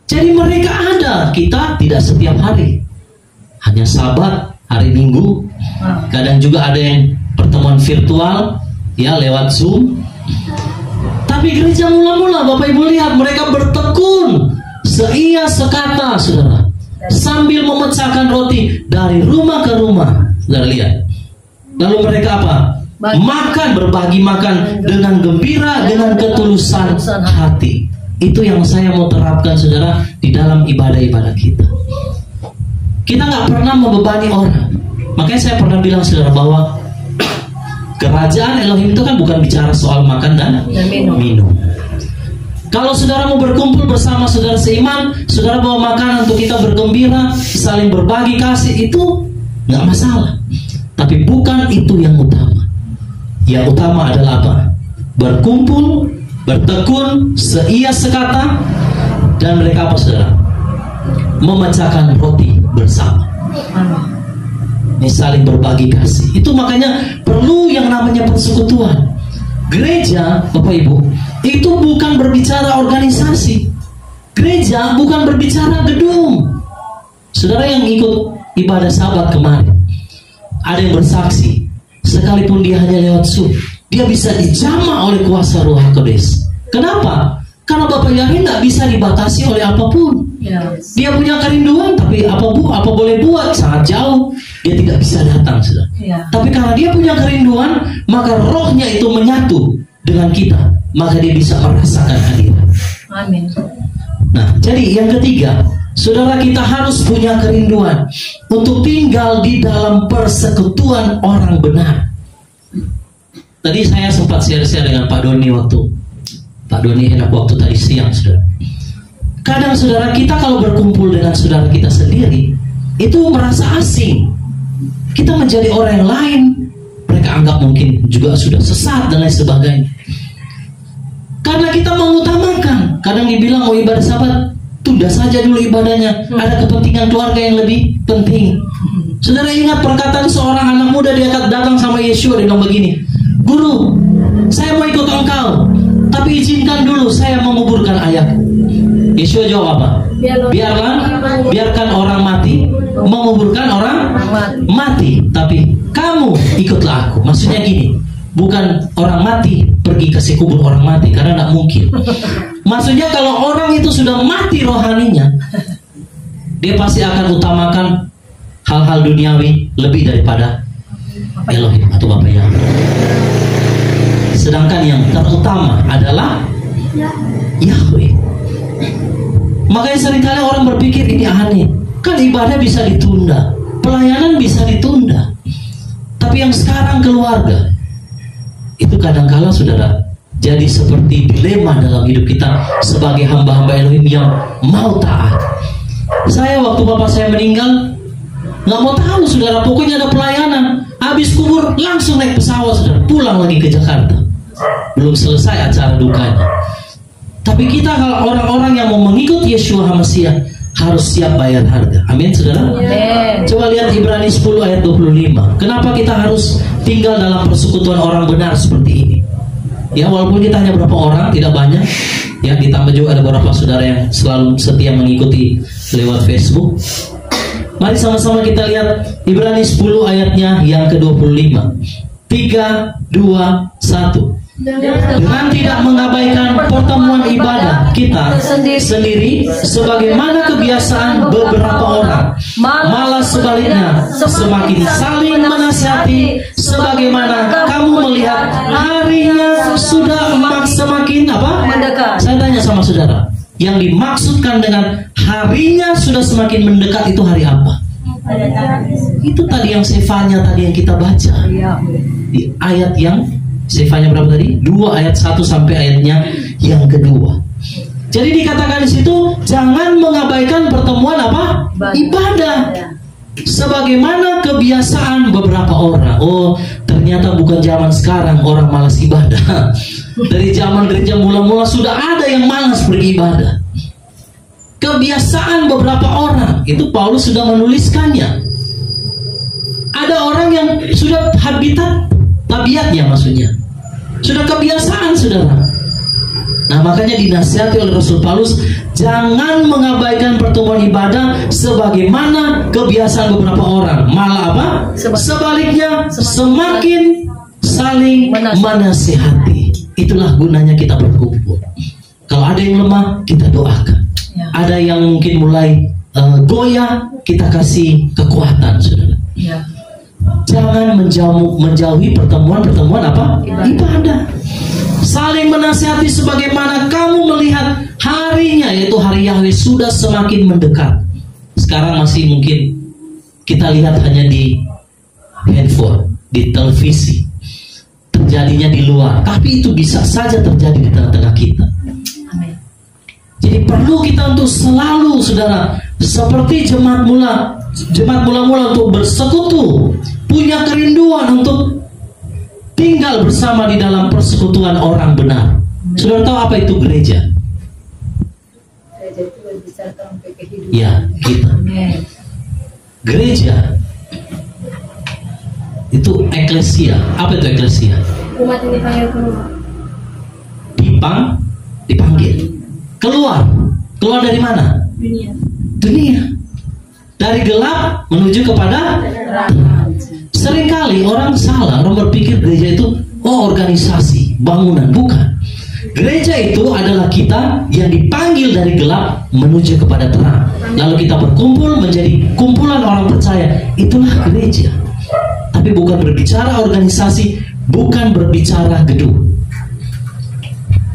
Jadi mereka ada, kita tidak setiap hari. Hanya Sabat, hari Minggu. Kadang juga ada yang pertemuan virtual, ya lewat Zoom. Tapi gereja mula-mula, Bapak Ibu lihat, mereka bertekun seia sekata, saudara, sambil memecahkan roti dari rumah ke rumah. Saudara lihat. Lalu mereka apa? Makan, berbagi makan dengan gembira, dengan ketulusan hati. Itu yang saya mau terapkan, saudara, di dalam ibadah-ibadah kita. Kita nggak pernah membebani orang. Makanya saya pernah bilang, saudara, bahwa kerajaan Elohim itu kan bukan bicara soal makan dan minum. Kalau saudara mau berkumpul bersama saudara seiman, saudara bawa makanan untuk kita bergembira, saling berbagi kasih, itu nggak masalah. Tapi bukan itu yang utama. Yang utama adalah apa? Berkumpul, bertekun, seia sekata, dan mereka apa, saudara? Memecahkan roti bersama. Ini saling berbagi kasih. Itu makanya perlu yang namanya persekutuan. Gereja, Bapak Ibu, itu bukan berbicara organisasi. Gereja bukan berbicara gedung. Saudara yang ikut ibadah Sabat kemarin, ada yang bersaksi, sekalipun dia hanya lewat Zoom, dia bisa dijamah oleh kuasa Ruh HaKodes. Kenapa? Karena Bapak Yahweh nggak bisa dibatasi oleh apapun. Dia punya kerinduan, tapi apa boleh buat, sangat jauh, dia tidak bisa datang, sudah. Tapi karena dia punya kerinduan, maka rohnya itu menyatu dengan kita, maka dia bisa merasakan hadirat. Amin. Nah, jadi yang ketiga, saudara, kita harus punya kerinduan untuk tinggal di dalam persekutuan orang benar. Tadi saya sempat share-share dengan Pak Doni Pak Doni enak waktu tadi siang, saudara. Kadang saudara, kita kalau berkumpul dengan saudara kita sendiri itu merasa asing. Kita menjadi orang yang lain. Mereka anggap mungkin juga sudah sesat dan lain sebagainya. Karena kita mengutamakan. Kadang dibilang mau ibadah Sabat, tunda saja dulu ibadahnya. Ada kepentingan keluarga yang lebih penting. Saudara ingat perkataan seorang anak muda, dia datang sama Yeshua, dia bilang begini, "Guru, saya mau ikut engkau, tapi izinkan dulu saya menguburkan ayahku." Yeshua jawab apa? Biarkan orang mati menguburkan orang mati, tapi kamu ikutlah aku. Maksudnya gini, bukan orang mati pergi kasih kubur orang mati, karena tidak mungkin. Maksudnya kalau orang itu sudah mati rohaninya, dia pasti akan utamakan hal-hal duniawi lebih daripada Elohim atau Bapa Yahweh. Sedangkan yang terutama adalah Yahweh. Makanya seringkali orang berpikir ini aneh, kan ibadah bisa ditunda, pelayanan bisa ditunda. Tapi yang sekarang keluarga, itu kadangkala saudara jadi seperti dilema dalam hidup kita sebagai hamba-hamba Elohim yang mau taat. Saya waktu bapak saya meninggal, nggak mau tahu saudara, pokoknya ada pelayanan, habis kubur langsung naik pesawat saudara, pulang lagi ke Jakarta. Belum selesai acara dukanya. Tapi kita kalau orang-orang yang mau mengikut Yeshua HaMashiach harus siap bayar harga. Amin, saudara. Amin. Coba lihat Ibrani 10 ayat 25. Kenapa kita harus tinggal dalam persekutuan orang benar seperti ini? Ya, walaupun kita hanya berapa orang, tidak banyak. Ya, ditambah juga ada beberapa saudara yang selalu setia mengikuti lewat Facebook. Mari sama-sama kita lihat Ibrani 10 ayatnya yang ke-25. 3, 2, 1. Dengan tidak mengabaikan pertemuan ibadah kita sendiri sebagaimana kebiasaan beberapa orang, malah sebaliknya semakin saling menasihati sebagaimana kamu melihat harinya sudah semakin mendekat. Saya tanya sama saudara, yang dimaksudkan dengan harinya sudah semakin mendekat itu hari apa? Itu tadi yang Sefanya tadi yang kita baca di ayat yang Sefanya berapa tadi? 2 ayat 1 sampai ayatnya yang kedua. Jadi dikatakan di situ jangan mengabaikan pertemuan ibadah. Sebagaimana kebiasaan beberapa orang. Oh, ternyata bukan zaman sekarang orang malas ibadah. Dari zaman gereja mula-mula sudah ada yang malas beribadah. Kebiasaan beberapa orang, itu Paulus sudah menuliskannya. Ada orang yang sudah tabiatnya maksudnya sudah kebiasaan, saudara. Nah, makanya dinasihati oleh Rasul Paulus, jangan mengabaikan pertemuan ibadah sebagaimana kebiasaan beberapa orang. Malah sebaliknya semakin saling menasihati. Itulah gunanya kita berkumpul. Kalau ada yang lemah, kita doakan. Ada yang mungkin mulai goyah, kita kasih kekuatan, saudara. Jangan menjauhi pertemuan ibadah. Saling menasihati sebagaimana kamu melihat harinya, yaitu hari Yahweh sudah semakin mendekat. Sekarang masih mungkin kita lihat hanya di handphone, di televisi, terjadinya di luar, tapi itu bisa saja terjadi di tengah-tengah kita. Jadi perlu kita untuk selalu, saudara, seperti jemaat mula-mula untuk bersekutu, punya kerinduan untuk tinggal bersama di dalam persekutuan orang benar. Saudara tahu apa itu gereja? Gereja itu berbicara tentang kehidupan. Ya, kita. Gereja itu eklesia. Apa itu eklesia? Umat ini dipanggil keluar. Dipanggil. Keluar dari mana? Dunia. Dari gelap menuju kepada terang. Seringkali orang salah, orang berpikir gereja itu organisasi, bangunan. Bukan. Gereja itu adalah kita yang dipanggil dari gelap menuju kepada terang. Lalu kita berkumpul menjadi kumpulan orang percaya. Itulah gereja. Tapi bukan berbicara organisasi, bukan berbicara gedung.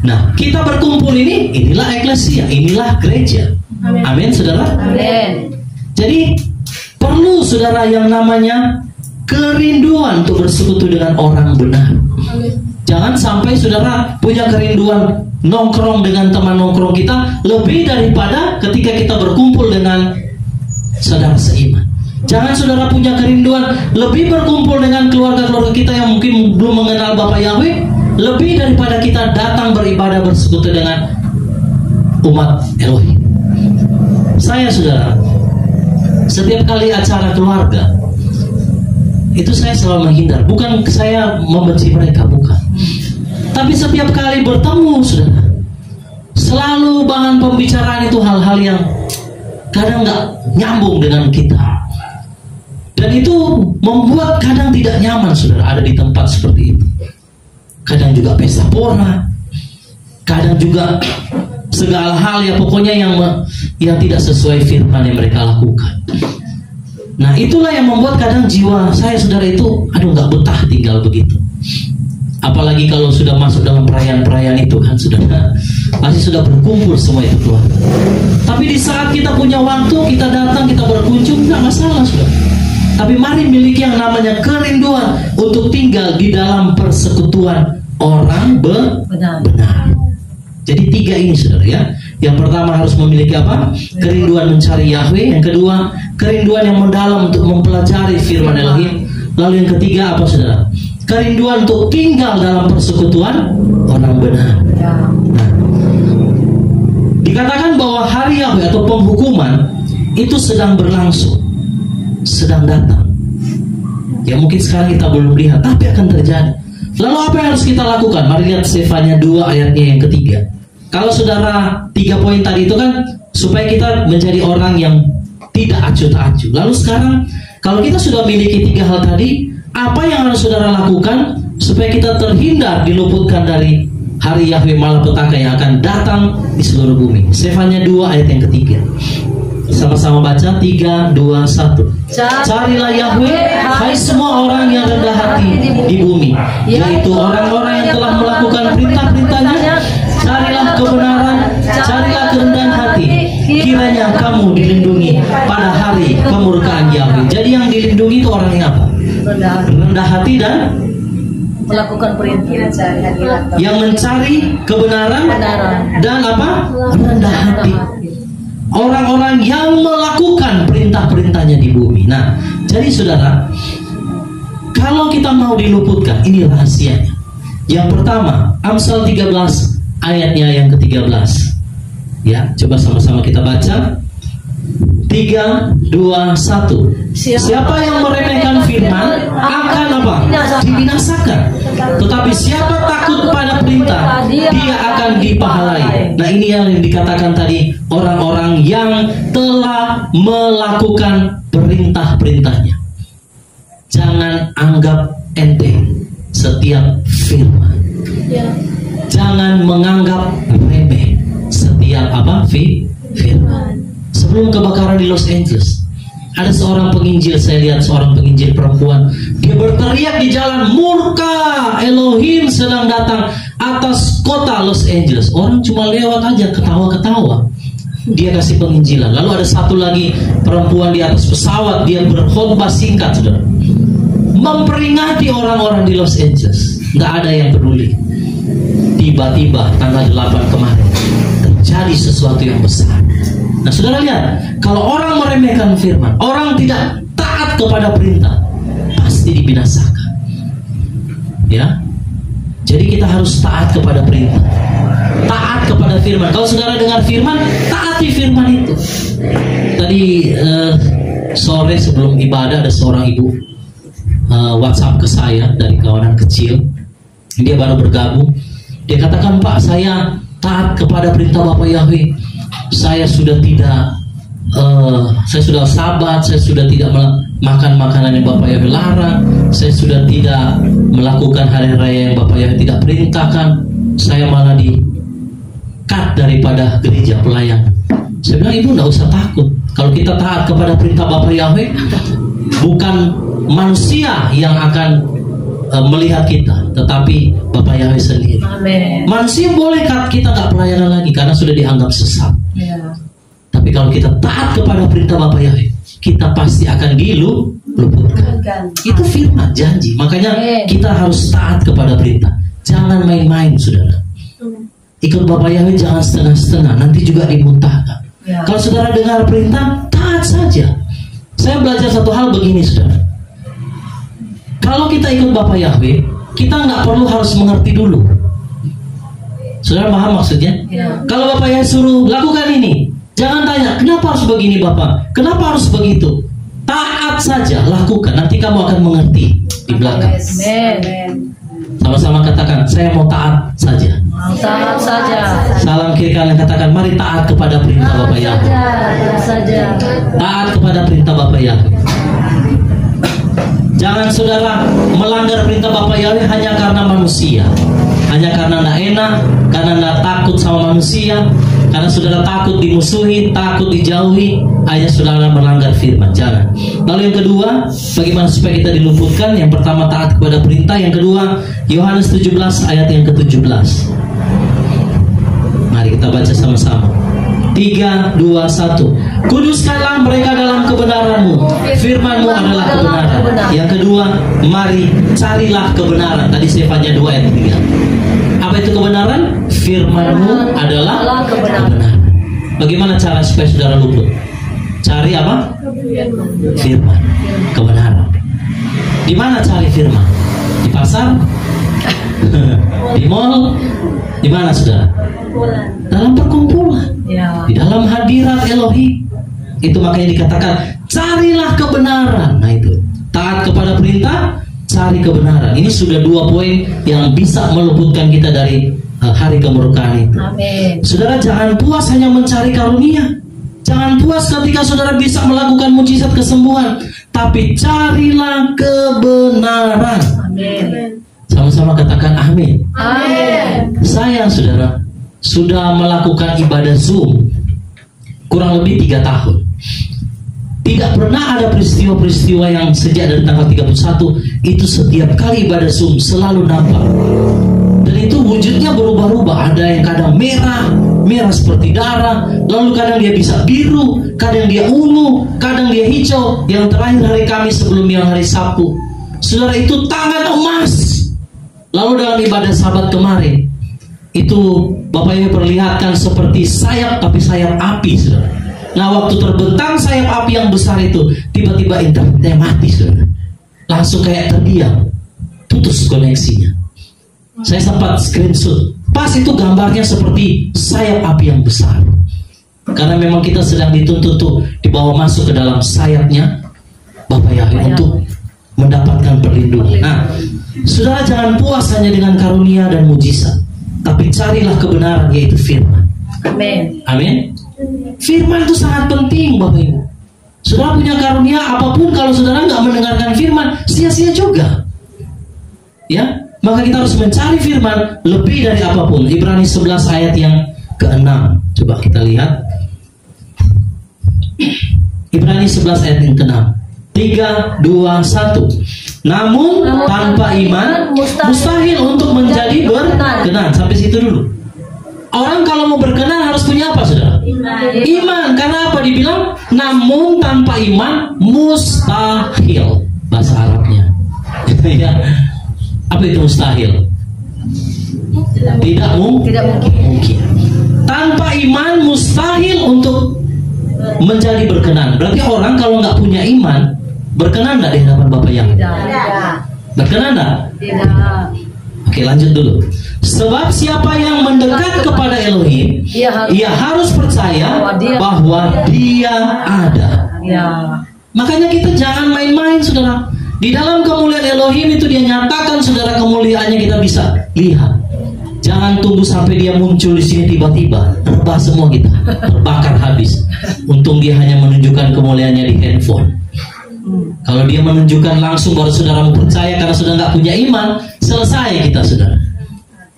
Nah, kita berkumpul ini, inilah eklesia, inilah gereja. Amin, saudara. Amin. Jadi perlu saudara yang namanya kerinduan untuk bersekutu dengan orang benar. Jangan sampai saudara punya kerinduan nongkrong dengan teman nongkrong kita lebih daripada ketika kita berkumpul dengan saudara seiman. Jangan saudara punya kerinduan lebih berkumpul dengan keluarga-keluarga kita yang mungkin belum mengenal Bapa Yahweh lebih daripada kita datang beribadah bersekutu dengan umat Elohim. Saya saudara, setiap kali acara keluarga itu saya selalu menghindar. Bukan saya membenci mereka, bukan. Tapi setiap kali bertemu, saudara, selalu bahan pembicaraan itu hal-hal yang kadang nggak nyambung dengan kita. Dan itu membuat kadang tidak nyaman, saudara, ada di tempat seperti itu. Kadang juga pesta pora, kadang juga segala hal ya pokoknya yang tidak sesuai firman yang mereka lakukan. Nah, itulah yang membuat kadang jiwa saya, saudara, itu nggak betah tinggal begitu. Apalagi kalau sudah masuk dalam perayaan-perayaan itu kan, saudara, pasti sudah berkumpul semua itu keluarga. Tapi di saat kita punya waktu, kita datang, kita berkunjung, nggak masalah, saudara. Tapi mari miliki yang namanya kerinduan untuk tinggal di dalam persekutuan orang benar. Jadi 3 ini, saudara, ya. Yang pertama harus memiliki apa? Kerinduan mencari Yahweh. Yang kedua, kerinduan yang mendalam untuk mempelajari firman Elohim. Lalu yang ketiga apa, saudara? Kerinduan untuk tinggal dalam persekutuan orang benar. Nah, dikatakan bahwa hari Yahweh atau penghukuman itu sedang berlangsung, sedang datang. Ya mungkin sekarang kita belum lihat, tapi akan terjadi. Lalu apa yang harus kita lakukan? Mari lihat Sefanya 2 ayatnya yang ketiga. Kalau saudara 3 poin tadi itu kan supaya kita menjadi orang yang tidak acuh tak acuh. Lalu sekarang kalau kita sudah memiliki 3 hal tadi, apa yang harus saudara lakukan supaya kita terhindar diluputkan dari hari Yahweh malapetaka yang akan datang di seluruh bumi? Sefanya 2 ayat yang ketiga. Sama-sama baca 3, 2, 1. Carilah Yahweh, hai semua orang yang rendah hati di bumi, yaitu orang-orang yang telah melakukan perintah-perintahnya. Carilah kebenaran, carilah kerendahan hati, kiranya kamu dilindungi pada hari kemurkaan Yahweh. Jadi yang dilindungi itu orang yang apa? Rendah hati dan melakukan perintah. Yang mencari kebenaran dan apa? Rendah hati. Orang-orang yang melakukan perintah-perintahnya di bumi. Nah, jadi saudara, kalau kita mau diluputkan, ini rahasianya. Yang pertama, Amsal 13 ayatnya yang ke-13. Ya, coba sama-sama kita baca. 3, 2, 1. Siapa yang meremehkan firman akan apa? Dibinasakan. Tetapi siapa takut pada perintah, dia akan dipahalai. Nah, ini yang dikatakan tadi, orang-orang yang telah melakukan perintah-perintahnya. Jangan anggap enteng setiap firman. Jangan menganggap remeh setiap apa? Firman. Sebelum kebakaran di Los Angeles, ada seorang penginjil, saya lihat seorang penginjil perempuan, dia berteriak di jalan, murka Elohim sedang datang atas kota Los Angeles. Orang cuma lewat aja, ketawa-ketawa. Dia kasih penginjilan. Lalu ada satu lagi perempuan di atas pesawat, dia berkhotbah singkat, saudara, memperingati orang-orang di Los Angeles. Nggak ada yang peduli. Tiba-tiba tanggal 8 kemarin terjadi sesuatu yang besar. Nah, saudara lihat, kalau orang meremehkan firman, orang tidak taat kepada perintah, pasti dibinasakan. Ya, jadi kita harus taat kepada perintah, taat kepada firman. Kalau saudara dengar firman, taati firman itu. Tadi sore sebelum ibadah ada seorang ibu WhatsApp ke saya dari kawanan kecil. Dia baru bergabung. Dia katakan, Pak, saya taat kepada perintah Bapak Yahweh. Saya sudah tidak, saya sudah sabat, saya sudah tidak makan makanan yang Bapak Yahweh larang, saya sudah tidak melakukan hari raya yang Bapak Yahweh tidak perintahkan. saya malah di-cut daripada gereja pelayanan. Saya bilang, ibu nggak usah takut. Kalau kita taat kepada perintah Bapak Yahweh, bukan manusia yang akan melihat kita, tetapi Bapak Yahweh sendiri. Amin. Manusia boleh kita nggak pelayanan lagi karena sudah dianggap sesat. Ya. Tapi kalau kita taat kepada perintah Bapak Yahweh, kita pasti akan diluputkan. Itu firman janji. Makanya kita harus taat kepada perintah. Jangan main-main, saudara. Ikut Bapak Yahweh jangan setengah-setengah, nanti juga dimuntahkan. Ya. Kalau saudara dengar perintah, taat saja. Saya belajar satu hal begini, saudara. Kalau kita ikut Bapak Yahweh, kita nggak perlu harus mengerti dulu. Saudara paham maksudnya? Ya. Kalau Bapak Yahweh suruh lakukan ini, jangan tanya, kenapa harus begini Bapak? Kenapa harus begitu? Taat saja, lakukan. Nanti kamu akan mengerti di belakang. Amin. Sama-sama katakan, saya mau taat saja. Taat saja. Salam kiri kanan katakan, mari taat kepada perintah Bapak Yahweh. Taat saja. Taat kepada perintah Bapak Yahweh. Jangan saudara melanggar perintah Bapak Yahweh hanya karena manusia, hanya karena tidak enak, karena tidak takut sama manusia, karena saudara takut dimusuhi, takut dijauhi, hanya saudara melanggar firman. Jangan. Lalu yang kedua, bagaimana supaya kita diluputkan? Yang pertama taat kepada perintah, yang kedua Yohanes 17 ayat yang ke-17. Mari kita baca sama-sama. 3, 2, 1. Kuduskanlah mereka dalam kebenaran-Mu. Firman-Mu adalah kebenaran. Yang kedua, mari carilah kebenaran. Tadi saya baca 2 ayat 3. Apa itu kebenaran? Firman-Mu adalah kebenaran. Bagaimana cara supaya saudara luput? Cari apa? Firman, kebenaran. Di mana cari firman? Di pasar? Di mall? Di mana saudara? Dalam perkumpulan. Ya. Di dalam hadirat Elohim. Itu makanya dikatakan carilah kebenaran. Nah itu, taat kepada perintah, cari kebenaran. Ini sudah 2 poin yang bisa meluputkan kita dari hari kemurkaan itu. Amin. Saudara jangan puas hanya mencari karunia. Jangan puas ketika saudara bisa melakukan mujizat kesembuhan, tapi carilah kebenaran. Amin. Sama-sama katakan amin. Amin. Saya saudara sudah melakukan ibadah Zoom kurang lebih 3 tahun. Tidak pernah ada peristiwa-peristiwa yang sejak dari tanggal 31 itu setiap kali ibadah Zoom selalu nampak. Dan itu wujudnya berubah-ubah. Ada yang kadang merah seperti darah, lalu kadang dia bisa biru, kadang dia ungu, kadang dia hijau. Yang terakhir hari Kamis sebelum yang hari Sabtu, saudara, itu tangan emas. Lalu dalam ibadah Sabat kemarin itu Bapak Yahweh perlihatkan seperti sayap, tapi sayap api, saudara. Nah waktu terbentang sayap api yang besar itu, tiba-tiba internetnya mati, saudara. Langsung kayak terdiam, putus koneksinya. Saya sempat screenshot, pas itu gambarnya seperti sayap api yang besar. Karena memang kita sedang dituntut untuk dibawa masuk ke dalam sayapnya Bapak Yahweh untuk mendapatkan perlindungan. Nah, saudara jangan puas hanya dengan karunia dan mujizat, tapi carilah kebenaran, yaitu firman. Amin. Amin. Firman itu sangat penting, Bapak Ibu. Saudara punya karunia apapun, kalau saudara nggak mendengarkan firman, sia-sia juga. Ya, maka kita harus mencari firman lebih dari apapun. Ibrani 11 ayat yang ke-6. Coba kita lihat. Ibrani 11 ayat yang ke-6. 3, 2, 1. Namun tanpa iman mustahil untuk menjadi berkenan. Sampai situ dulu. Orang kalau mau berkenan harus punya apa, saudara? Iman. Karena apa dibilang? Namun tanpa iman mustahil. Bahasa Arabnya. Ya. Apa itu mustahil? Tidak mungkin. Tanpa iman mustahil untuk menjadi berkenan. Berarti orang kalau nggak punya iman, berkenan nggak di hadapan Bapak yang? Tidak. Berkenan nggak? Tidak. Oke, lanjut dulu. Sebab siapa yang mendekat kepada Elohim, ia harus percaya bahwa Dia ada. Ya. Makanya kita jangan main-main, saudara. Di dalam kemuliaan Elohim itu Dia nyatakan, saudara, kemuliaannya kita bisa lihat. Jangan tunggu sampai Dia muncul di sini tiba-tiba, rebah semua kita, terbakar habis. Untung Dia hanya menunjukkan kemuliaannya di handphone. Kalau Dia menunjukkan langsung baru saudara mau percaya, karena sudah nggak punya iman, selesai kita, saudara.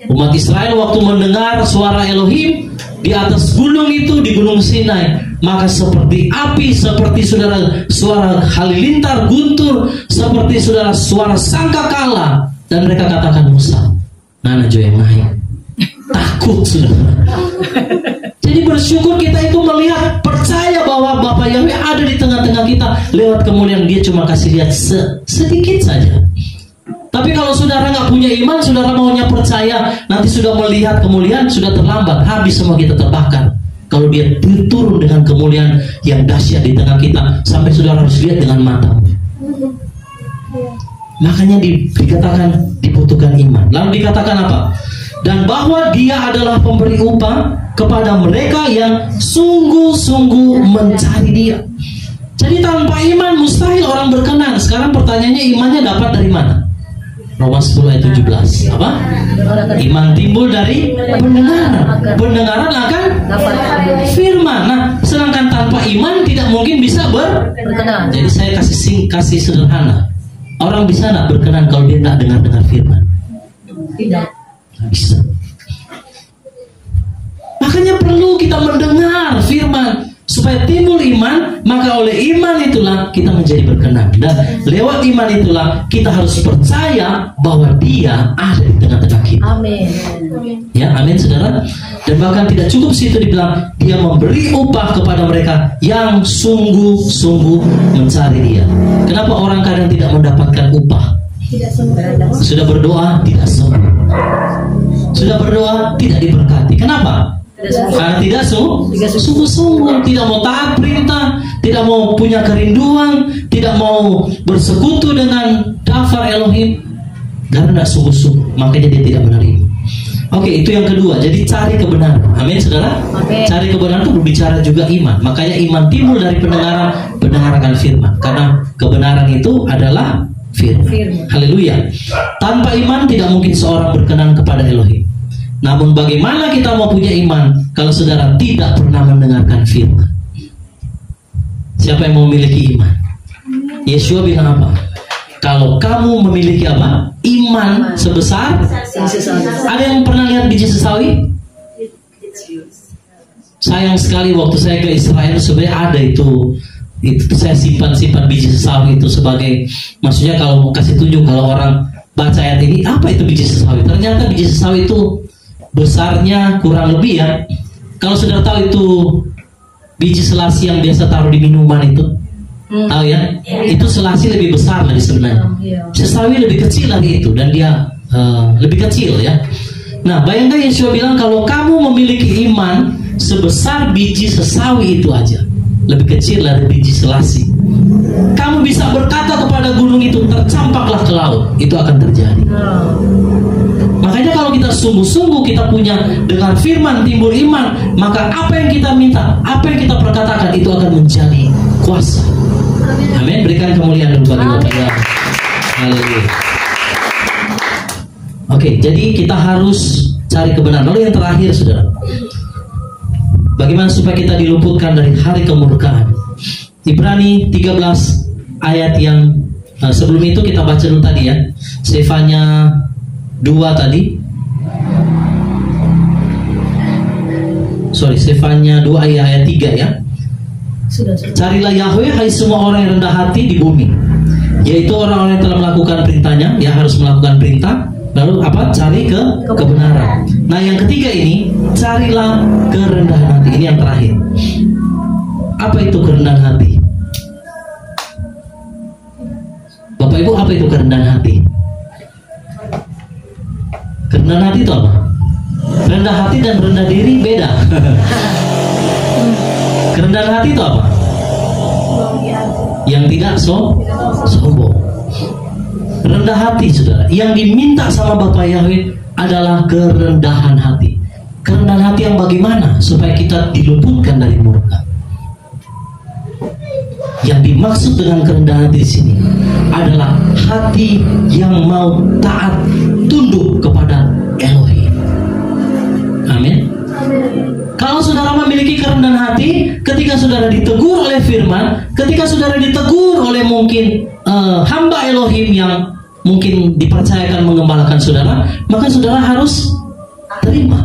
Umat Israel waktu mendengar suara Elohim di atas gunung itu, di Gunung Sinai, maka seperti api, seperti saudara suara halilintar guntur, seperti saudara suara sangkakala, dan mereka katakan, Musa, nana jo yang naik. Takut saudara. Jadi bersyukur kita itu melihat, percaya bahwa Bapa Yahweh ada di tengah-tengah kita. Lewat kemuliaan dia cuma kasih lihat sedikit saja. Tapi kalau saudara nggak punya iman, saudara maunya percaya, nanti sudah melihat kemuliaan, sudah terlambat, habis semua kita terbakar. Kalau dia turun dengan kemuliaan yang dahsyat di tengah kita, sampai saudara harus lihat dengan mata. Makanya dikatakan dibutuhkan iman. Lalu dikatakan apa? Dan bahwa dia adalah pemberi upah kepada mereka yang sungguh-sungguh mencari dia. Jadi tanpa iman mustahil orang berkenan. Sekarang pertanyaannya, imannya dapat dari mana? Roma 10 ayat 17. Apa? Iman timbul dari pendengaran. Pendengaran akan firman. Nah, sedangkan tanpa iman tidak mungkin bisa berkenan. Jadi saya kasih sederhana. Orang bisa nggak berkenan kalau dia tak dengar firman? Tidak. Bisa. Makanya perlu kita mendengar firman supaya timbul iman. Maka oleh iman itulah kita menjadi berkenan, dan lewat iman itulah kita harus percaya bahwa dia ada di tengah-tengah kita. Amin. Ya, amin saudara. Dan bahkan tidak cukup situ, dibilang dia memberi upah kepada mereka yang sungguh-sungguh mencari dia. Kenapa orang kadang tidak mendapatkan upah? Sudah berdoa tidak sembuh, sudah berdoa tidak diberkati. Kenapa? Karena tidak sungguh-sungguh, tidak mau taat perintah, tidak mau punya kerinduan, tidak mau bersekutu dengan daftar Elohim. Karena tidak sungguh-sungguh, makanya dia tidak menerima. Oke, itu yang kedua. Jadi cari kebenaran. Amin saudara. Amin. Cari kebenaran itu berbicara juga iman. Makanya iman timbul dari pendengaran, pendengaran firman. Karena kebenaran itu adalah firman. Haleluya. Tanpa iman tidak mungkin seorang berkenan kepada Elohim. Namun bagaimana kita mau punya iman kalau saudara tidak pernah mendengarkan firman? Siapa yang mau memiliki iman? Yeshua bilang apa? Kalau kamu memiliki apa? Iman sebesar. Ada yang pernah lihat biji sesawi? Sayang sekali waktu saya ke Israel sebenarnya ada itu saya simpan biji sesawi itu sebagai, maksudnya kalau mau kasih tunjuk, kalau orang baca ayat ini apa itu biji sesawi, ternyata biji sesawi itu besarnya kurang lebih ya, kalau sudah tahu itu biji selasi yang biasa taruh di minuman itu, tahu ya, itu selasi lebih besar lagi sebenarnya, sesawi lebih kecil lagi itu, dan dia lebih kecil ya. Nah, bayangkan Yesus bilang kalau kamu memiliki iman sebesar biji sesawi itu aja, lebih kecil dari biji selasi, kamu bisa berkata kepada gunung itu, tercampaklah ke laut, itu akan terjadi. Makanya kalau kita sungguh-sungguh kita punya dengan firman timbul iman, maka apa yang kita minta, apa yang kita perkatakan itu akan menjadi kuasa. Amin. Berikan kemuliaan dulu bagi Bapak ya. Haleluya. Oke, jadi kita harus cari kebenaran. Lalu yang terakhir saudara, bagaimana supaya kita diluputkan dari hari kemurkaan? Ibrani 13 ayat yang sebelum itu kita baca dulu tadi ya. Sefanya 2 tadi. Sefanya 2 ayat 3 ya. Carilah Yahweh hai semua orang yang rendah hati di bumi, yaitu orang-orang yang telah melakukan perintahnya, yang harus melakukan perintah. Lalu apa? Cari kebenaran. Nah, yang ketiga ini, carilah kerendahan hati. Ini yang terakhir. Apa itu kerendahan hati? Bapak Ibu, apa itu kerendahan hati? Kerendahan hati itu apa? Rendah hati dan rendah diri beda. Kerendahan hati itu apa? Yang tidak sombong. Rendah hati saudara, yang diminta sama Bapak Yahweh adalah kerendahan hati. Kerendahan hati yang bagaimana supaya kita diluputkan dari murka? Yang dimaksud dengan kerendahan hati di sini adalah hati yang mau taat, tunduk kepada Elohim. Amin. Kalau saudara memiliki kerendahan hati, ketika saudara ditegur oleh firman, ketika saudara ditegur oleh mungkin hamba Elohim yang mungkin dipercayakan mengembalakan saudara, maka saudara harus terima.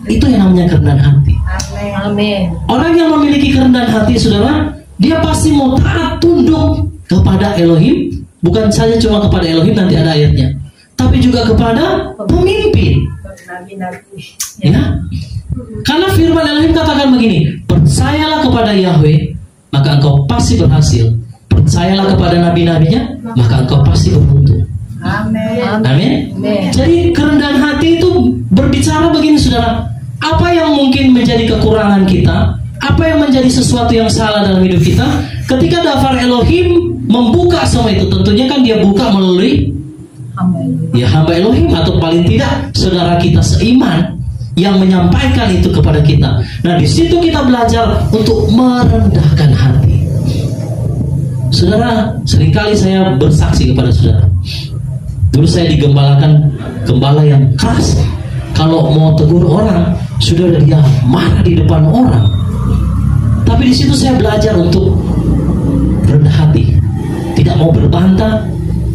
Itu yang namanya kerendahan hati. Amin. Orang yang memiliki kerendahan hati, saudara, dia pasti mau taat tunduk kepada Elohim. Bukan saja cuma kepada Elohim, nanti ada ayatnya, tapi juga kepada pemimpin. Ya, karena firman Elohim katakan begini, percayalah kepada Yahweh, maka engkau pasti berhasil. Percayalah kepada nabi-nabinya, maka engkau pasti beruntung. Amin. Amin. Jadi kerendahan hati itu berbicara begini, saudara. Apa yang mungkin menjadi kekurangan kita, apa yang menjadi sesuatu yang salah dalam hidup kita, ketika daftar Elohim membuka semua itu, tentunya kan dia buka melalui hamba Elohim, atau paling tidak saudara kita seiman yang menyampaikan itu kepada kita. Nah, di situ kita belajar untuk merendahkan hati. Saudara, seringkali saya bersaksi kepada saudara. Dulu saya digembalakan gembala yang keras. Kalau mau tegur orang, sudah dia marah di depan orang. Tapi di situ saya belajar untuk rendah hati, tidak mau berbantah,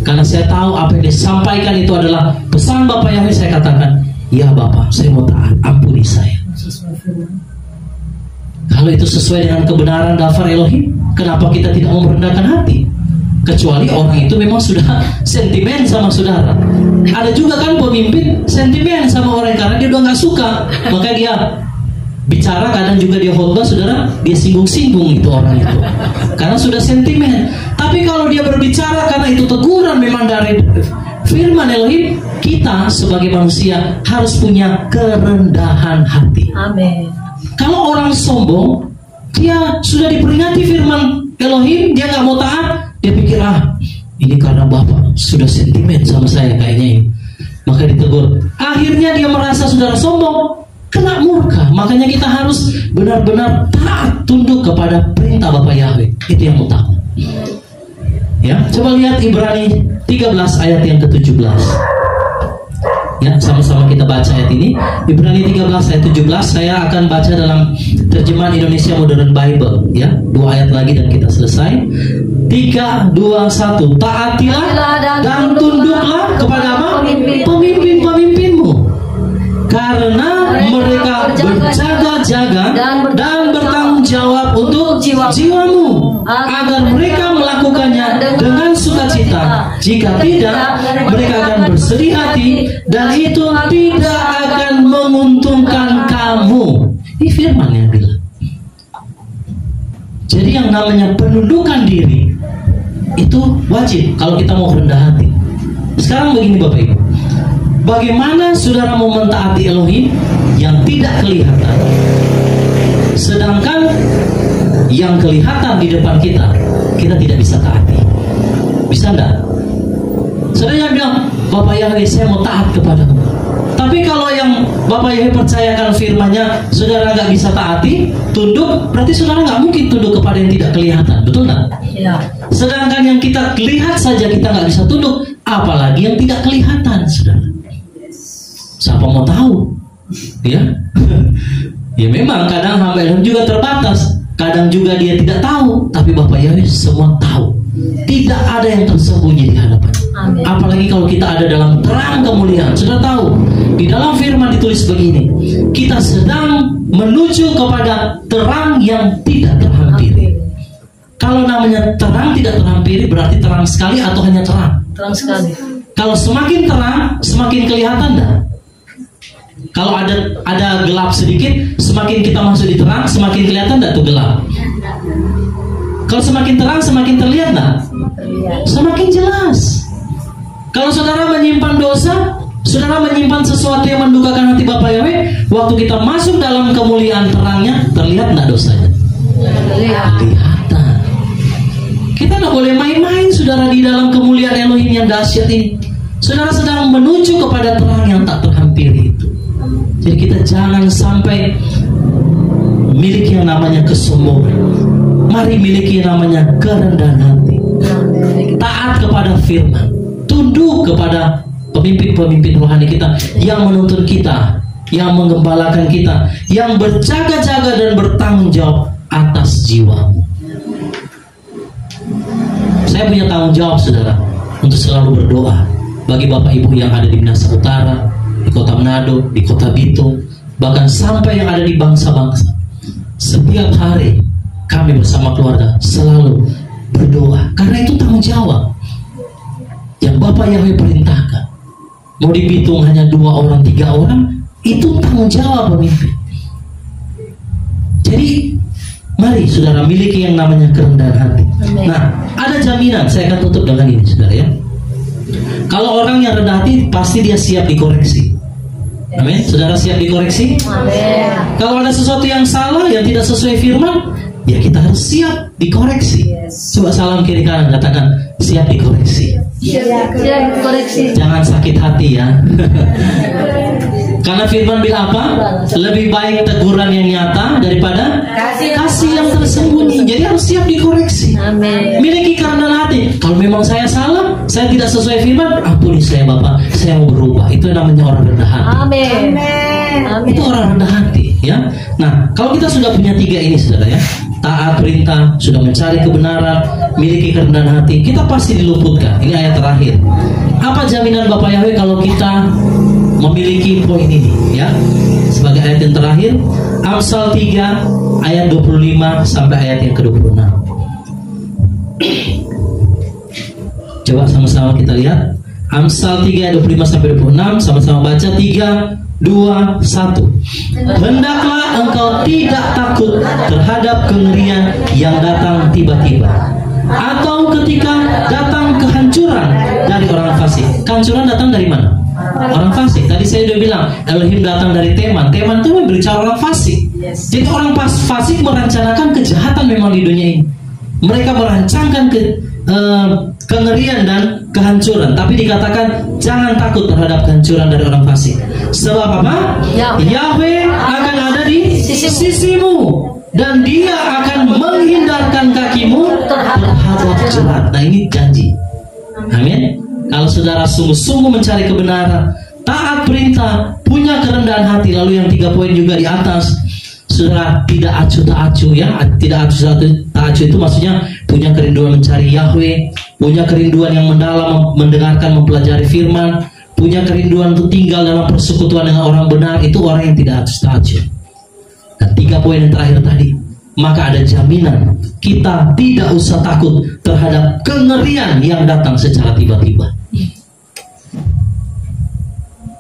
karena saya tahu apa yang disampaikan itu adalah pesan Bapak Yahweh. Saya katakan, ya Bapak, saya mau taat, ampuni saya. Kalau itu sesuai dengan kebenaran daftar Elohim, kenapa kita tidak mau merendahkan hati? Kecuali orang itu memang sudah sentimen sama saudara. Ada juga kan pemimpin sentimen sama orang karena dia udah nggak suka, maka dia bicara, kadang juga dia khotbah, saudara, dia singgung-singgung itu orang itu, karena sudah sentimen. Tapi kalau dia berbicara karena itu teguran memang dari firman Elohim, kita sebagai manusia harus punya kerendahan hati. Amin. Kalau orang sombong, dia sudah diperingati firman Elohim, dia nggak mau taat, dia pikir, ini karena Bapak sudah sentimen sama saya kayaknya ini, maka ditegur. Akhirnya dia merasa saudara sombong, kena murka. Makanya kita harus benar-benar taat tunduk kepada perintah Bapak Yahweh. Itu yang utama. Ya, coba lihat Ibrani 13 ayat yang ke-17. Ya, sama-sama kita baca ayat ini. Ibrani 13 ayat 17. Saya akan baca dalam terjemahan Indonesia Modern Bible. Ya, 2 ayat lagi dan kita selesai. 3, 2, 1. Taatilah dan tunduklah kepada apa? Pemimpin-pemimpinmu, karena mereka berjaga-jaga dan bertanggung jawab untuk jiwamu, agar mereka melakukannya dengan sukacita. Jika tidak, mereka akan bersedih hati, dan itu tidak akan menguntungkan kamu. Ini firman yang bilang. Jadi yang namanya penundukan diri itu wajib kalau kita mau rendah hati. Sekarang begini Bapak Ibu, bagaimana saudara mau mentaati Elohim yang tidak kelihatan, sedangkan yang kelihatan di depan kita tidak bisa taati? Bisa enggak? Saudara yang bilang, Bapak Yahweh, saya mau taat kepadamu. Tapi kalau yang Bapak Yahweh percayakan firman-Nya, saudara nggak bisa taati, tunduk, berarti saudara nggak mungkin tunduk kepada yang tidak kelihatan, betul nggak? Ya. Sedangkan yang kita lihat saja kita nggak bisa tunduk, apalagi yang tidak kelihatan, saudara. Siapa mau tahu? Ya, ya memang kadang hamba Elohim juga terbatas, kadang juga dia tidak tahu, tapi Bapak Yahweh semua tahu. Tidak ada yang tersembunyi di hadapan. Amin. Apalagi kalau kita ada dalam terang kemuliaan. Sudah tahu, di dalam firman ditulis begini, kita sedang menuju kepada terang yang tidak terhampiri. Kalau namanya terang tidak terhampiri, berarti terang sekali atau hanya terang? Terang sekali. Kalau semakin terang, semakin kelihatan dah. Kalau ada gelap sedikit, semakin kita masuk di terang, semakin kelihatan dah tuh gelap. Kalau semakin terang, semakin terlihat dah. Semakin jelas. Kalau saudara menyimpan dosa, saudara menyimpan sesuatu yang mendukakan hati Bapak Yahweh, waktu kita masuk dalam kemuliaan terangnya, terlihat enggak dosanya? Kelihatan. Kita nggak boleh main-main, saudara, di dalam kemuliaan Elohim yang dahsyat ini. Saudara sedang menuju kepada terang yang tak terhampiri itu. Jadi kita jangan sampai miliki yang namanya kesombongan. Mari miliki yang namanya kerendahan hati. Taat kepada firman, tunduk kepada pemimpin-pemimpin rohani kita yang menuntun kita, yang menggembalakan kita, yang berjaga-jaga dan bertanggung jawab atas jiwamu. Saya punya tanggung jawab, saudara, untuk selalu berdoa bagi Bapak Ibu yang ada di Minahasa Utara, di kota Manado, di kota Bitung, bahkan sampai yang ada di bangsa-bangsa. Setiap hari kami bersama keluarga selalu berdoa, karena itu tanggung jawab yang Bapak Yahweh perintahkan. Mau di Bitung hanya 2 orang, 3 orang, itu tanggung jawab pemimpin. Jadi mari saudara miliki yang namanya kerendahan hati. Amen. Nah, ada jaminan. Saya akan tutup dengan ini, saudara ya. Kalau orang yang rendah hati, pasti dia siap dikoreksi. Amin. Saudara siap dikoreksi? Amen. Kalau ada sesuatu yang salah, yang tidak sesuai firman, ya kita harus siap dikoreksi. Coba salam kiri kanan, katakan siap dikoreksi. Siap koreksi. Jangan sakit hati ya. Karena firman bilang apa? Lebih baik teguran yang nyata daripada kasih yang tersembunyi. Jadi harus siap dikoreksi. Amin. Miliki kerendahan hati. Kalau memang saya salah, saya tidak sesuai firman, ampuni saya Bapak, saya mau berubah. Itu yang namanya orang rendah hati. Amin. Itu orang rendah hati ya. Nah, kalau kita sudah punya 3 ini saudara ya, taat perintah, sudah mencari kebenaran, miliki kerendahan hati, kita pasti diluputkan. Ini ayat terakhir. Apa jaminan Bapak Yahweh kalau kita memiliki poin ini ya? Sebagai ayat yang terakhir, Amsal 3 ayat 25 sampai ayat yang ke-26. Coba sama-sama kita lihat. Amsal 3 ayat 25 sampai 26, sama-sama baca. 3, 2, 1. Hendaklah engkau tidak takut terhadap kengerian yang datang tiba-tiba, atau ketika datang kehancuran dari orang fasik. Kehancuran datang dari mana? Orang fasik. Tadi saya sudah bilang Elohim datang dari Teman. Teman itu berbicara orang fasik. Jadi orang fasik merencanakan kejahatan memang di dunia ini. Mereka merancangkan kengerian dan kehancuran. Tapi dikatakan jangan takut terhadap kehancuran dari orang fasik. Sebab apa? Yahweh akan ada di sisimu, dan Dia akan menghindarkan kakimu terhadap jerat. Nah, ini janji. Amin. Kalau saudara sungguh-sungguh mencari kebenaran, taat perintah, punya kerendahan hati, lalu yang 3 poin juga di atas, saudara tidak acuh tak acuh ya. Tidak acuh tak acuh itu maksudnya punya kerinduan mencari Yahweh, punya kerinduan yang mendalam mendengarkan, mempelajari firman, punya kerinduan untuk tinggal dalam persekutuan dengan orang benar. Itu orang yang tidak acuh tak acuh. Dan 3 poin yang terakhir tadi, maka ada jaminan kita tidak usah takut terhadap kengerian yang datang secara tiba-tiba.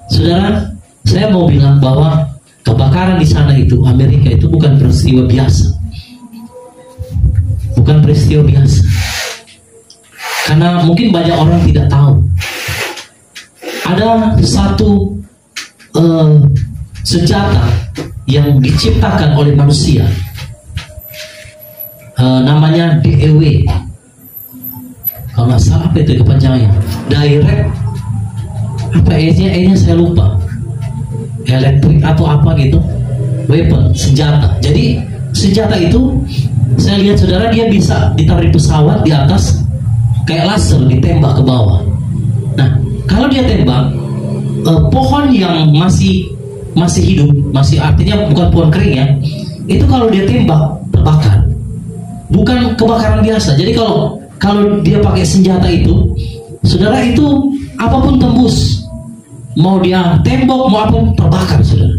Saudara, saya mau bilang bahwa kebakaran di sana itu, Amerika itu bukan peristiwa biasa. Bukan peristiwa biasa. Karena mungkin banyak orang tidak tahu. Ada satu senjata yang diciptakan oleh manusia. Namanya DEW. Kalau nggak salah apa itu kepanjangannya? Direct apa E-nya saya lupa. Elektrik atau apa gitu. Weapon, senjata. Jadi senjata itu saya lihat saudara, dia bisa ditaruh di pesawat di atas kayak laser, ditembak ke bawah. Nah, kalau dia tembak pohon yang masih hidup, masih artinya bukan pohon kering ya, itu kalau dia tembak terbakar. Bukan kebakaran biasa. Jadi kalau dia pakai senjata itu, saudara, itu apapun tembus. Mau dia tembok, mau apapun terbakar, saudara.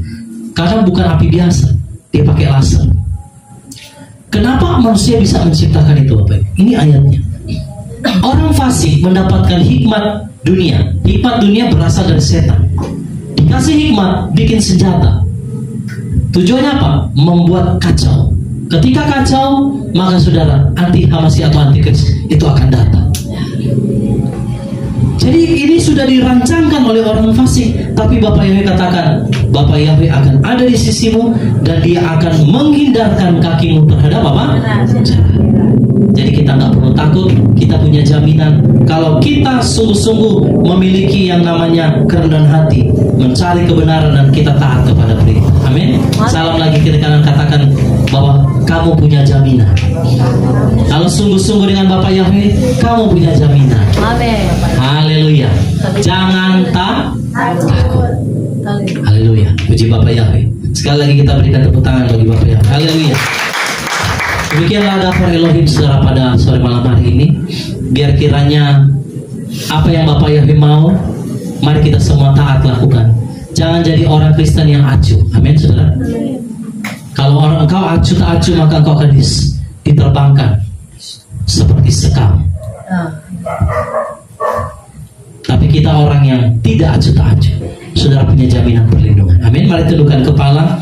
Karena bukan api biasa, dia pakai laser. Kenapa manusia bisa menciptakan itu, Bapak? Ini ayatnya. Orang fasik mendapatkan hikmat dunia. Hikmat dunia berasal dari setan. Dikasih hikmat, bikin senjata. Tujuannya apa? Membuat kacau. Ketika kacau, maka saudara, anti Hamasi atau antikris itu akan datang. Jadi ini sudah dirancangkan oleh orang fasik. Tapi Bapak Yahweh katakan, Bapak Yahweh akan ada di sisimu, dan Dia akan menghindarkan kakimu terhadap apa? Jadi kita nggak perlu takut. Kita punya jaminan kalau kita sungguh-sungguh memiliki yang namanya kerendahan hati, mencari kebenaran, dan kita taat kepada perintah. Amin. Salam lagi kiri kanan, katakan bahwa kamu punya jaminan. Kalau sungguh-sungguh dengan Bapak Yahweh, kamu punya jaminan. Amin. Haleluya. Jangan takut. Haleluya. Puji Bapak Yahweh. Sekali lagi kita berikan tepuk tangan bagi Bapak Yahweh. Haleluya. Demikianlah dapur Elohim saudara pada sore malam hari ini. Biar kiranya apa yang Bapak Yahweh mau, mari kita semua taat lakukan. Jangan jadi orang Kristen yang acuh. Amin, saudara. Kalau orang engkau acuh tak acuh, maka engkau akan diterbangkan seperti sekam. Tapi kita orang yang tidak acuh tak acuh. Saudara punya jaminan perlindungan. Amin. Mari tundukkan kepala.